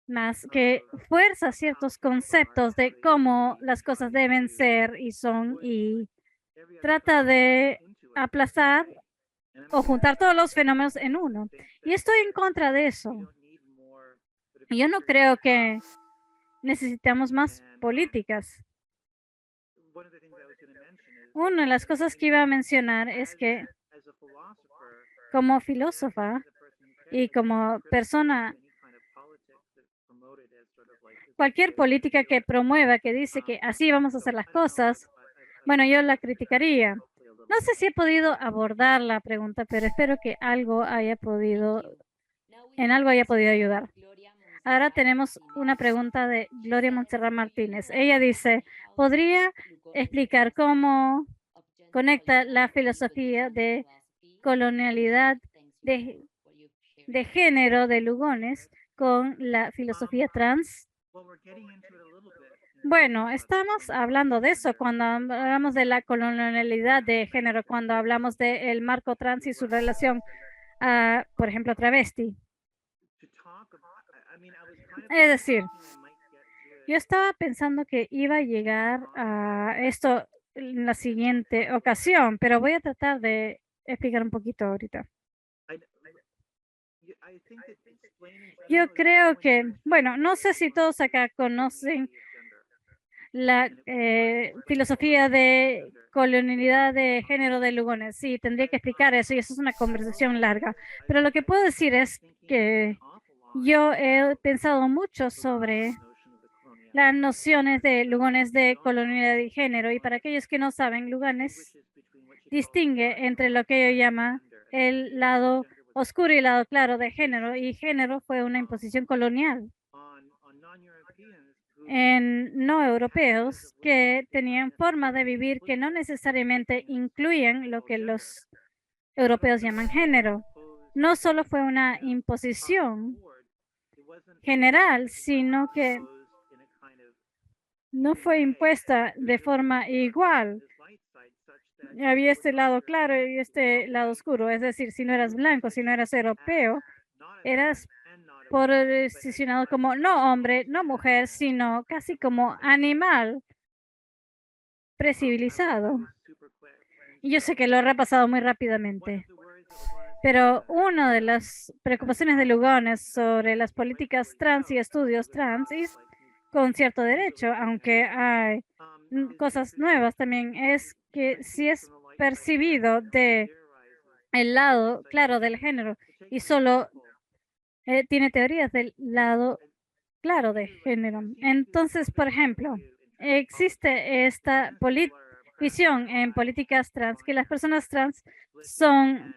más que fuerza ciertos conceptos de cómo las cosas deben ser y son y trata de aplazar o juntar todos los fenómenos en uno. Y estoy en contra de eso. Yo no creo que necesitamos más políticas. Una de las cosas que iba a mencionar es que como filósofa y como persona, cualquier política que promueva, que dice que así vamos a hacer las cosas, bueno, yo la criticaría. No sé si he podido abordar la pregunta, pero espero que en algo haya podido ayudar. Ahora tenemos una pregunta de Gloria Montserrat Martínez. Ella dice, ¿podría explicar cómo conecta la filosofía de colonialidad de género de Lugones con la filosofía trans? Bueno, estamos hablando de eso cuando hablamos de la colonialidad de género, cuando hablamos del marco trans y su relación a, por ejemplo, travesti. Es decir, yo estaba pensando que iba a llegar a esto en la siguiente ocasión, pero voy a tratar de explicar un poquito ahorita. Yo creo que, bueno, no sé si todos acá conocen la filosofía de colonialidad de género de Lugones. Sí, tendría que explicar eso y eso es una conversación larga. Pero lo que puedo decir es que yo he pensado mucho sobre las nociones de Lugones de colonialidad de género y para aquellos que no saben, Lugones distingue entre lo que ellos llama el lado oscuro y el lado claro de género y género fue una imposición colonial en no europeos que tenían forma de vivir que no necesariamente incluían lo que los europeos llaman género. No solo fue una imposición general, sino que no fue impuesta de forma igual. Había este lado claro y este lado oscuro. Es decir, si no eras blanco, si no eras europeo, eras posicionado como no hombre, no mujer, sino casi como animal precivilizado. Y yo sé que lo he repasado muy rápidamente. Pero una de las preocupaciones de Lugones sobre las políticas trans y estudios trans es con cierto derecho, aunque hay cosas nuevas también, es que si es percibido de el lado claro del género y solo tiene teorías del lado claro de género. Entonces, por ejemplo, existe esta visión en políticas trans que las personas trans son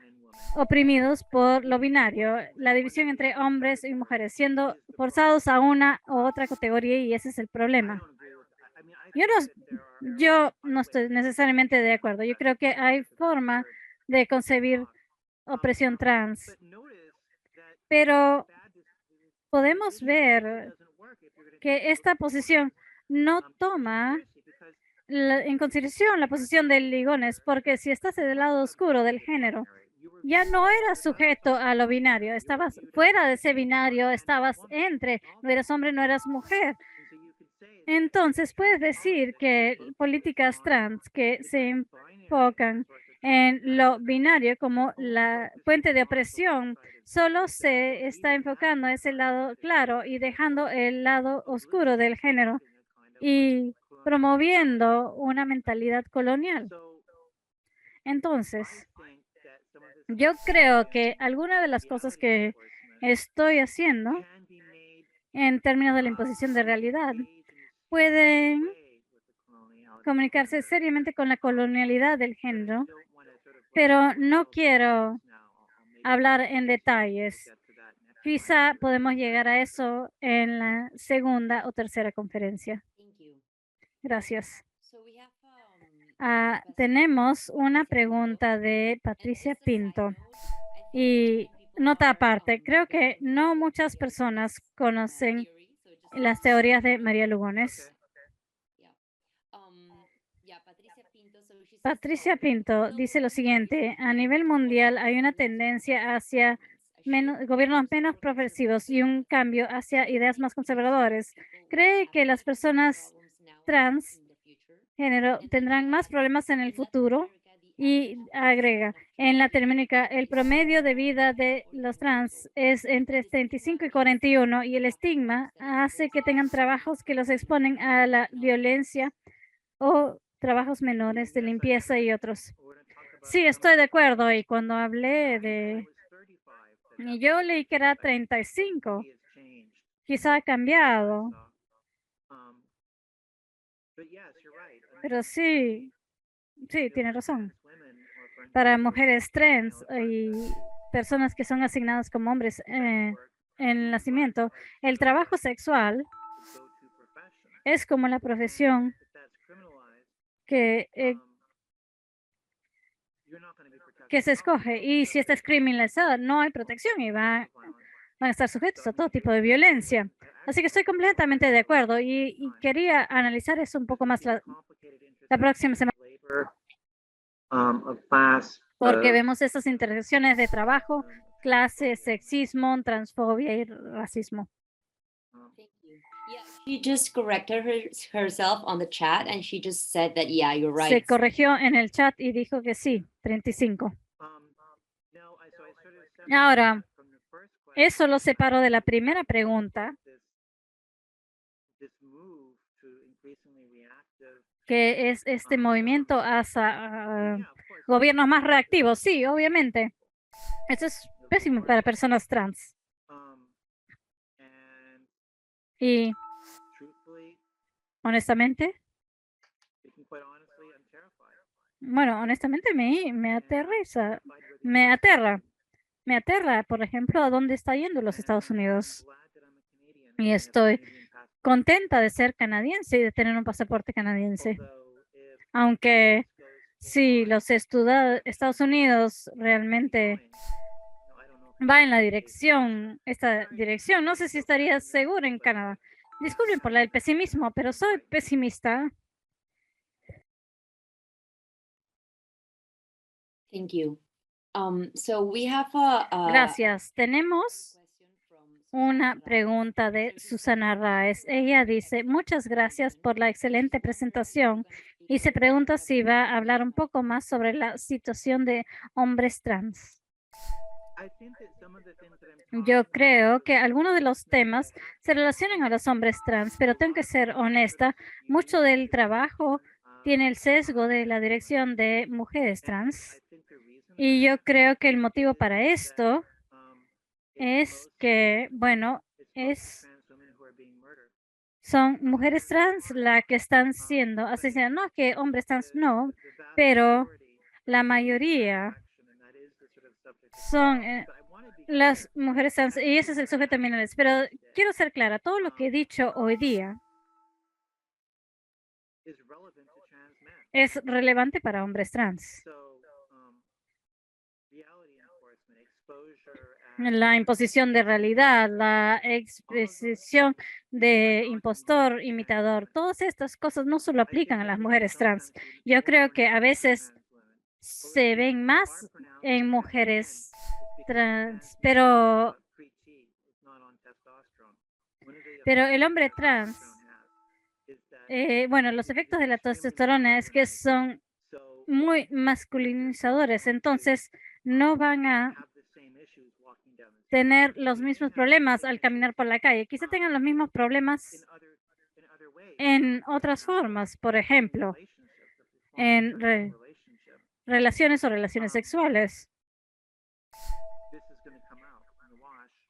oprimidos por lo binario, la división entre hombres y mujeres, siendo forzados a una u otra categoría, y ese es el problema. Yo no estoy necesariamente de acuerdo. Yo creo que hay forma de concebir opresión trans, pero podemos ver que esta posición no toma en consideración la posición de ligones, porque si estás del lado oscuro del género, ya no eras sujeto a lo binario, estabas fuera de ese binario, estabas entre, no eras hombre, no eras mujer. Entonces, puedes decir que políticas trans que se enfocan en lo binario como la fuente de opresión, solo se está enfocando a ese lado claro y dejando el lado oscuro del género y promoviendo una mentalidad colonial. Entonces, yo creo que alguna de las cosas que estoy haciendo en términos de la imposición de realidad pueden comunicarse seriamente con la colonialidad del género, pero no quiero hablar en detalles. Quizá podemos llegar a eso en la segunda o tercera conferencia. Gracias. Tenemos una pregunta de Patricia Pinto. Y nota aparte, creo que no muchas personas conocen las teorías de María Lugones. Patricia Pinto dice lo siguiente: a nivel mundial hay una tendencia hacia gobiernos menos progresivos y un cambio hacia ideas más conservadoras. ¿Cree que las personas transgénero tendrán más problemas en el futuro? Y agrega, en Latinoamérica, el promedio de vida de los trans es entre 35 y 41 y el estigma hace que tengan trabajos que los exponen a la violencia o trabajos menores de limpieza y otros. Sí, estoy de acuerdo. Y cuando hablé yo leí que era 35, quizá ha cambiado. Pero sí, tiene razón. Para mujeres trans y personas que son asignadas como hombres en el nacimiento, el trabajo sexual es como la profesión que se escoge, y si está criminalizada no hay protección y van a estar sujetos a todo tipo de violencia. Así que estoy completamente de acuerdo y quería analizar eso un poco más la próxima semana, porque vemos estas intersecciones de trabajo, clase, sexismo, transfobia y racismo. She just corrected herself on the chat and she just said that, yeah, you're right. Se corrigió en el chat y dijo que sí, 35. Ahora, eso lo separo de la primera pregunta, que es este movimiento hacia gobiernos más reactivos. Sí, obviamente. Eso es pésimo para personas trans. Y honestamente, me aterriza, me aterra, por ejemplo, a dónde está yendo los Estados Unidos. Y estoy contenta de ser canadiense y de tener un pasaporte canadiense. Aunque si los Estados Unidos realmente va en esta dirección, no sé si estaría seguro en Canadá. Disculpen por el pesimismo, pero soy pesimista. Thank you. So we have Gracias. Tenemos una pregunta de Susana Raes. Ella dice, muchas gracias por la excelente presentación, y se pregunta si va a hablar un poco más sobre la situación de hombres trans. Yo creo que algunos de los temas se relacionan a los hombres trans, pero tengo que ser honesta, mucho del trabajo tiene el sesgo de la dirección de mujeres trans. Y yo creo que el motivo para esto es que, bueno, son mujeres trans las que están siendo asesinadas. No que hombres trans no, pero la mayoría son las mujeres trans y ese es el sujeto mineral. Pero quiero ser clara, todo lo que he dicho hoy día es relevante para hombres trans. La imposición de realidad, la expresión de impostor, imitador, todas estas cosas no solo aplican a las mujeres trans. Yo creo que a veces se ven más en mujeres trans, pero el hombre trans, bueno, los efectos de la testosterona es que son muy masculinizadores, entonces no van a tener los mismos problemas al caminar por la calle. Quizá tengan los mismos problemas en otras formas, por ejemplo, en relaciones o relaciones sexuales.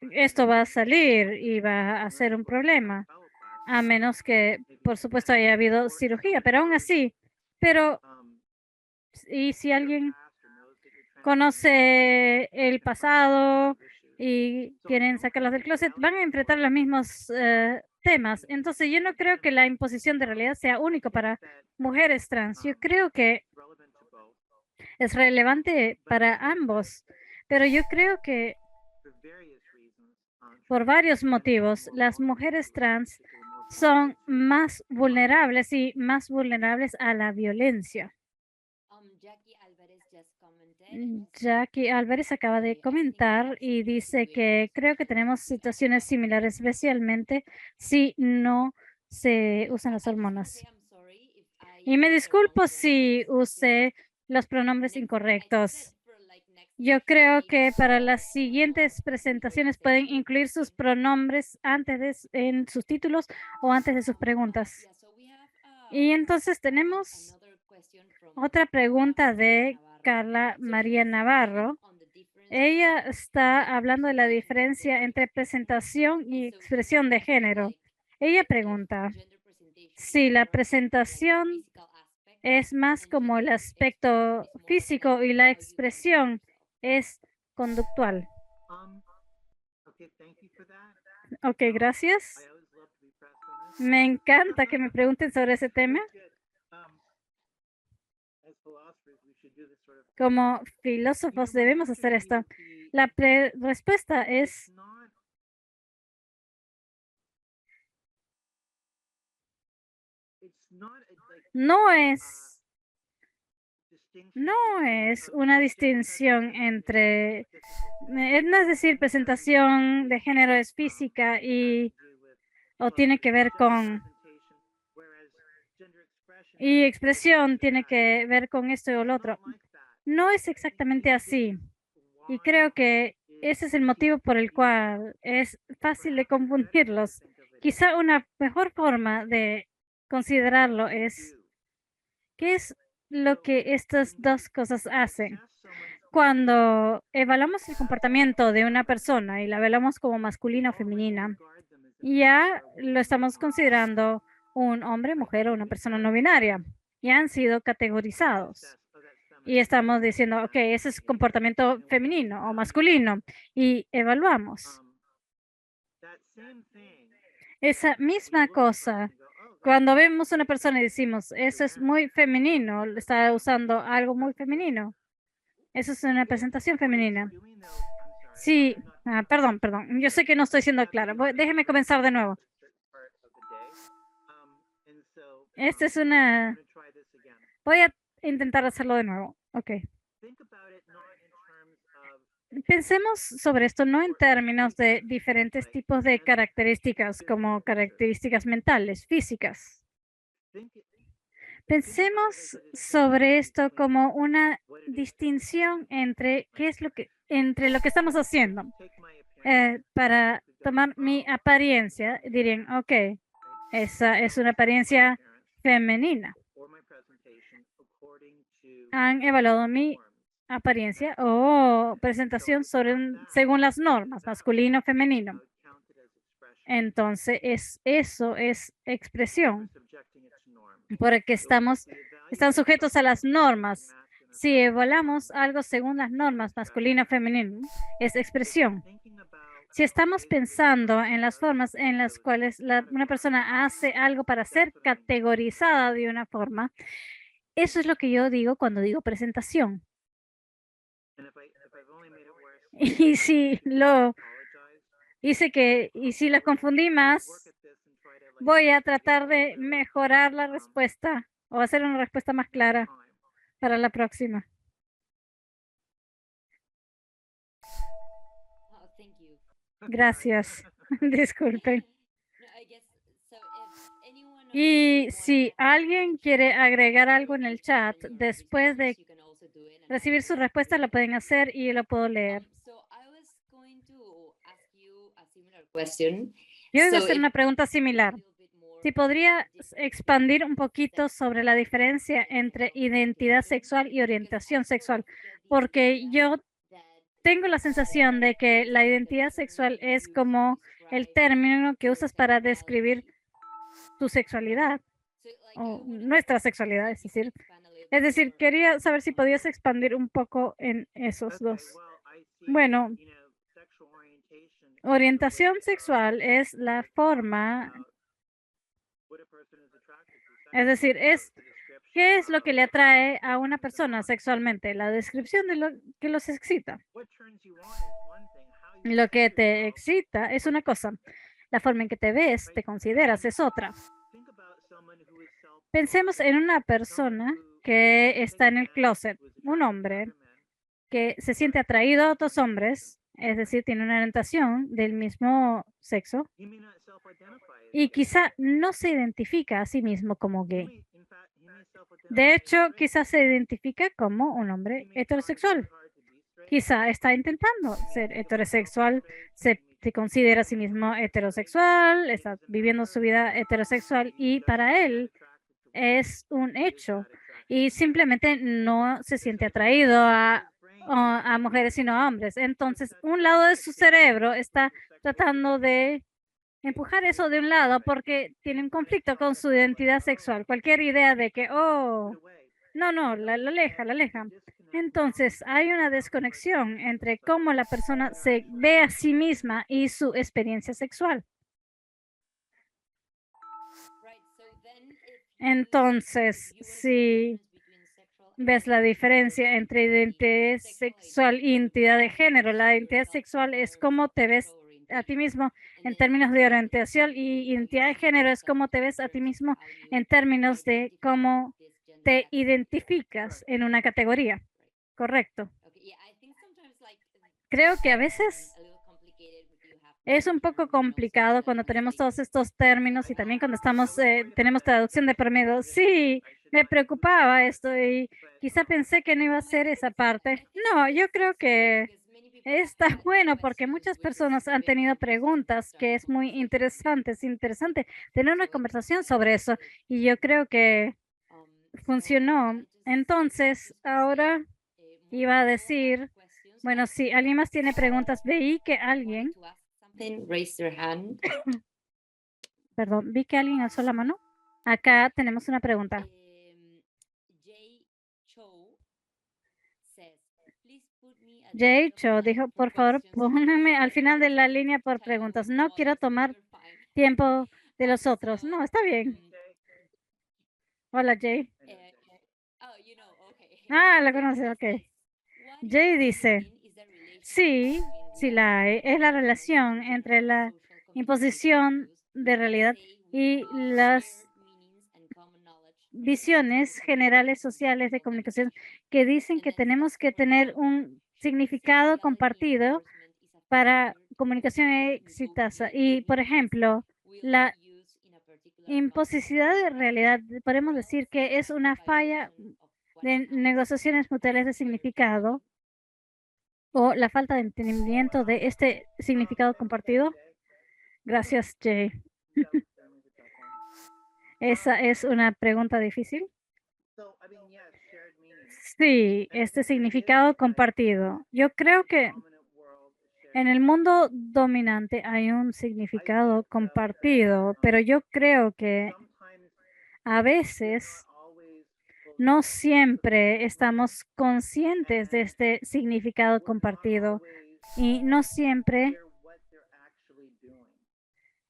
Esto va a salir y va a ser un problema, a menos que, por supuesto, haya habido cirugía, pero aún así, y si alguien conoce el pasado y quieren sacarlas del closet, van a enfrentar los mismos temas. Entonces, yo no creo que la imposición de realidad sea único para mujeres trans. Yo creo que es relevante para ambos, pero yo creo que por varios motivos, las mujeres trans son más vulnerables y más vulnerables a la violencia. Jackie Álvarez acaba de comentar y dice que creo que tenemos situaciones similares, especialmente si no se usan las hormonas. Y me disculpo si usé los pronombres incorrectos. Yo creo que para las siguientes presentaciones pueden incluir sus pronombres en sus títulos o antes de sus preguntas. Y entonces tenemos otra pregunta de Carla María Navarro. Ella está hablando de la diferencia entre presentación y expresión de género. Ella pregunta si la presentación es más como el aspecto físico y la expresión es conductual. Ok, gracias. Me encanta que me pregunten sobre ese tema. Como filósofos debemos hacer esto. La respuesta es no es una distinción entre, no es decir, presentación de género es física o tiene que ver con, y expresión tiene que ver con esto o lo otro. No es exactamente así. Y creo que ese es el motivo por el cual es fácil de confundirlos. Quizá una mejor forma de considerarlo es qué es lo que estas dos cosas hacen. Cuando evaluamos el comportamiento de una persona y la evaluamos como masculina o femenina, ya lo estamos considerando un hombre, mujer o una persona no binaria. Ya han sido categorizados. Y estamos diciendo, ok, ese es comportamiento femenino o masculino. Y evaluamos. Esa misma cosa, cuando vemos una persona y decimos, eso es muy femenino, está usando algo muy femenino. Eso es una presentación femenina. Sí, perdón. Yo sé que no estoy siendo clara. Déjeme comenzar de nuevo. Esta es una... Voy a intentar hacerlo de nuevo. Ok. Pensemos sobre esto no en términos de diferentes tipos de características como características mentales, físicas. Pensemos sobre esto como una distinción entre qué es lo que entre lo que estamos haciendo. Para tomar mi apariencia, dirían, ok, esa es una apariencia femenina. Han evaluado mi apariencia o presentación según las normas, masculino o femenino. Entonces, eso es expresión, porque están sujetos a las normas. Si evaluamos algo según las normas, masculino o femenino, es expresión. Si estamos pensando en las formas en las cuales una persona hace algo para ser categorizada de una forma, eso es lo que yo digo cuando digo presentación. Y si lo confundí más, voy a tratar de mejorar la respuesta o hacer una respuesta más clara para la próxima. Gracias. Disculpen. Y si alguien quiere agregar algo en el chat, después de recibir su respuesta, lo pueden hacer y lo puedo leer. Yo iba a hacer una pregunta similar. Si podría expandir un poquito sobre la diferencia entre identidad sexual y orientación sexual, porque yo tengo la sensación de que la identidad sexual es como el término que usas para describir tu sexualidad o nuestra sexualidad, es decir, quería saber si podías expandir un poco en esos dos. Bueno, orientación sexual es la forma, es decir, ¿qué es lo que le atrae a una persona sexualmente? La descripción de lo que los excita. Lo que te excita es una cosa. La forma en que te ves, te consideras, es otra. Pensemos en una persona que está en el closet, un hombre que se siente atraído a otros hombres, es decir, tiene una orientación del mismo sexo y quizá no se identifica a sí mismo como gay. De hecho, quizás se identifica como un hombre heterosexual. Quizá está intentando ser heterosexual, se considera a sí mismo heterosexual, está viviendo su vida heterosexual y para él es un hecho y simplemente no se siente atraído a mujeres sino a hombres. Entonces, un lado de su cerebro está tratando de empujar eso de un lado porque tiene un conflicto con su identidad sexual. Cualquier idea de que, no, la aleja. Entonces, hay una desconexión entre cómo la persona se ve a sí misma y su experiencia sexual. Entonces, si ves la diferencia entre identidad sexual e identidad de género, la identidad sexual es cómo te ves a ti mismo en términos de orientación y identidad de género es cómo te ves a ti mismo en términos de cómo te identificas en una categoría. Correcto. Creo que a veces es un poco complicado cuando tenemos todos estos términos y también cuando tenemos traducción de promedio. Sí, me preocupaba esto y quizá pensé que no iba a ser esa parte. No, yo creo que está bueno porque muchas personas han tenido preguntas que es muy interesante. Es interesante tener una conversación sobre eso y yo creo que funcionó. Entonces, ahora iba a decir, bueno, si alguien más tiene preguntas, vi que alguien Perdón, vi que alguien alzó la mano. Acá tenemos una pregunta. Jay Cho dijo, por favor, póngame al final de la línea por preguntas. No quiero tomar tiempo de los otros. No, está bien. Hola, Jay. La conoce, ok. Jay dice, sí, es la relación entre la imposición de realidad y las visiones generales sociales de comunicación que dicen que tenemos que tener un significado compartido para comunicación exitosa. Y, por ejemplo, la imposición de realidad, podemos decir que es una falla de negociaciones mutuales de significado o la falta de entendimiento de este significado compartido? Gracias, Jay. Esa es una pregunta difícil. Sí, este significado compartido. Yo creo que en el mundo dominante hay un significado compartido, pero yo creo que a veces no siempre estamos conscientes de este significado compartido y no siempre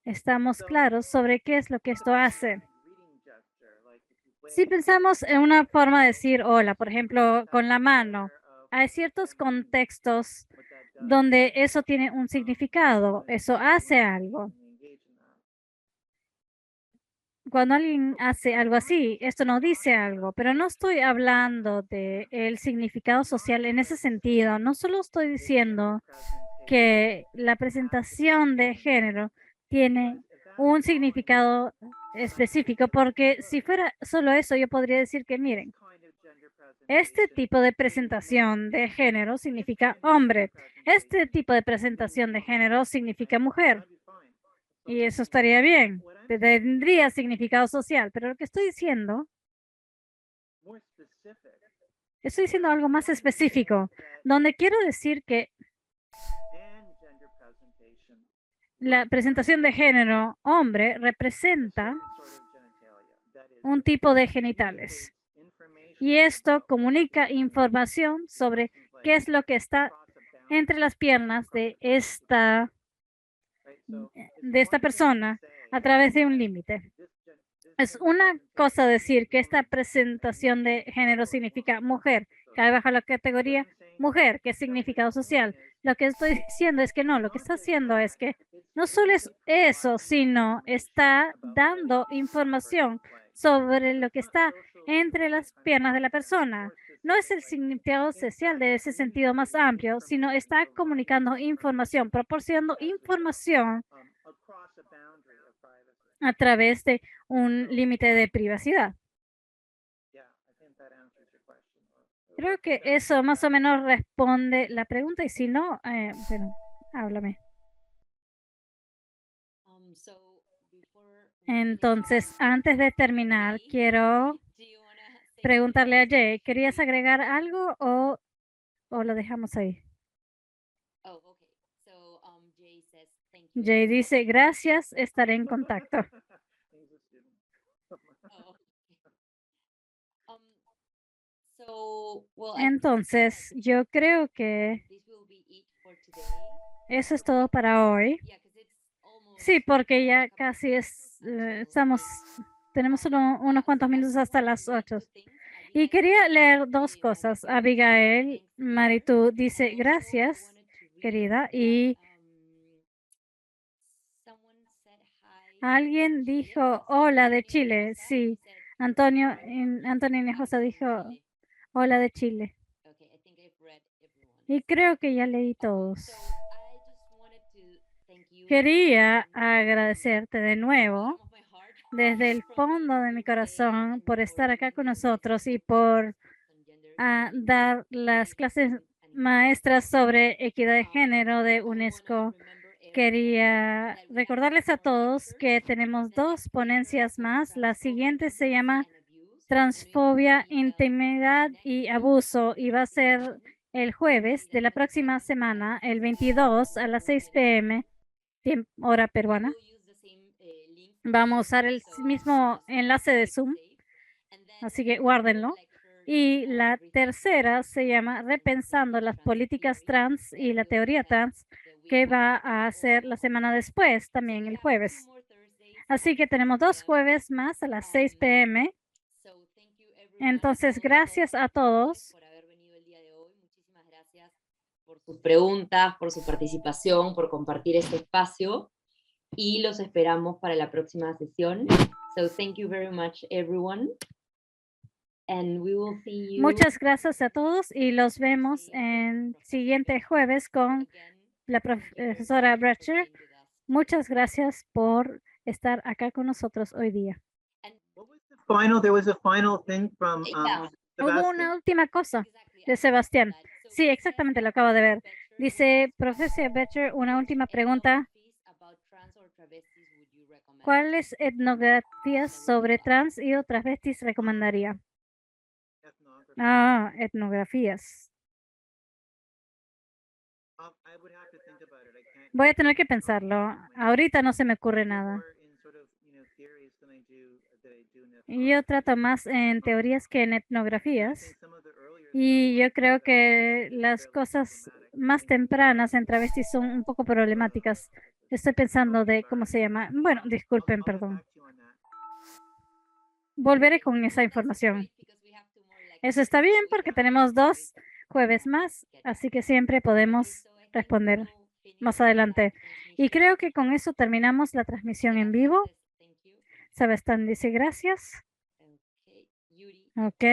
estamos claros sobre qué es lo que esto hace. Si pensamos en una forma de decir hola, por ejemplo, con la mano, hay ciertos contextos donde eso tiene un significado, eso hace algo. Cuando alguien hace algo así, esto no dice algo, pero no estoy hablando de el significado social en ese sentido. No solo estoy diciendo que la presentación de género tiene un significado específico, porque si fuera solo eso, yo podría decir que, miren, este tipo de presentación de género significa hombre, este tipo de presentación de género significa mujer, y eso estaría bien, tendría significado social, pero lo que estoy diciendo algo más específico, donde quiero decir que la presentación de género hombre representa un tipo de genitales. Y esto comunica información sobre qué es lo que está entre las piernas de esta persona a través de un límite. Es una cosa decir que esta presentación de género significa mujer, cae bajo la categoría mujer, que es significado social. Lo que estoy diciendo es que no, lo que está haciendo es que no solo es eso, sino está dando información sobre lo que está entre las piernas de la persona. No es el significado social de ese sentido más amplio, sino está comunicando información, proporcionando información a través de un límite de privacidad. Creo que eso más o menos responde la pregunta y si no, bueno, háblame. Entonces, antes de terminar, quiero preguntarle a Jay, ¿querías agregar algo o lo dejamos ahí? Jay dice, gracias, estaré en contacto. Entonces, yo creo que eso es todo para hoy. Sí, porque ya casi tenemos unos cuantos minutos hasta las 8. Y quería leer dos cosas. Abigail Maritu dice, gracias, querida. Y alguien dijo, hola de Chile. Sí, Antonio Hinojosa dijo, hola de Chile. Y creo que ya leí todos. Quería agradecerte de nuevo desde el fondo de mi corazón por estar acá con nosotros y por dar las clases maestras sobre equidad de género de UNESCO. Quería recordarles a todos que tenemos 2 ponencias más. La siguiente se llama Transfobia, Intimidad y Abuso y va a ser el jueves de la próxima semana, el 22 a las 6 p.m. hora peruana. Vamos a usar el mismo enlace de Zoom, así que guárdenlo. Y la tercera se llama Repensando las políticas trans y la teoría trans, que va a ser la semana después, también el jueves. Así que tenemos 2 jueves más a las 6 p.m. Entonces, gracias a todos. Por haber venido el día de hoy. Muchísimas gracias por sus preguntas, por su participación, por compartir este espacio. Y los esperamos para la próxima sesión. So thank you very much, everyone. And we will see you. Muchas gracias a todos y los vemos en siguiente jueves con la profesora Bratcher. Muchas gracias por estar acá con nosotros hoy día. There was a final thing from Hubo una última cosa de Sebastián. Sí, exactamente, lo acabo de ver. Dice, Profesor Betcher, una última pregunta. ¿Cuáles etnografías sobre trans y o travestis recomendaría? Ah, etnografías. I would have to think about it. I can't Voy a tener que pensarlo. Ahorita no se me ocurre nada. more in sort of, theories than I do Y yo trato más en teorías que en I etnografías. think some of the earlier Y yo creo que las cosas más tempranas en travestis son un poco problemáticas. Estoy pensando de cómo se llama. Bueno, disculpen, perdón. Volveré con esa información. Eso está bien porque tenemos 2 jueves más, así que siempre podemos responder más adelante. Y creo que con eso terminamos la transmisión en vivo. Sebastián dice gracias. Ok.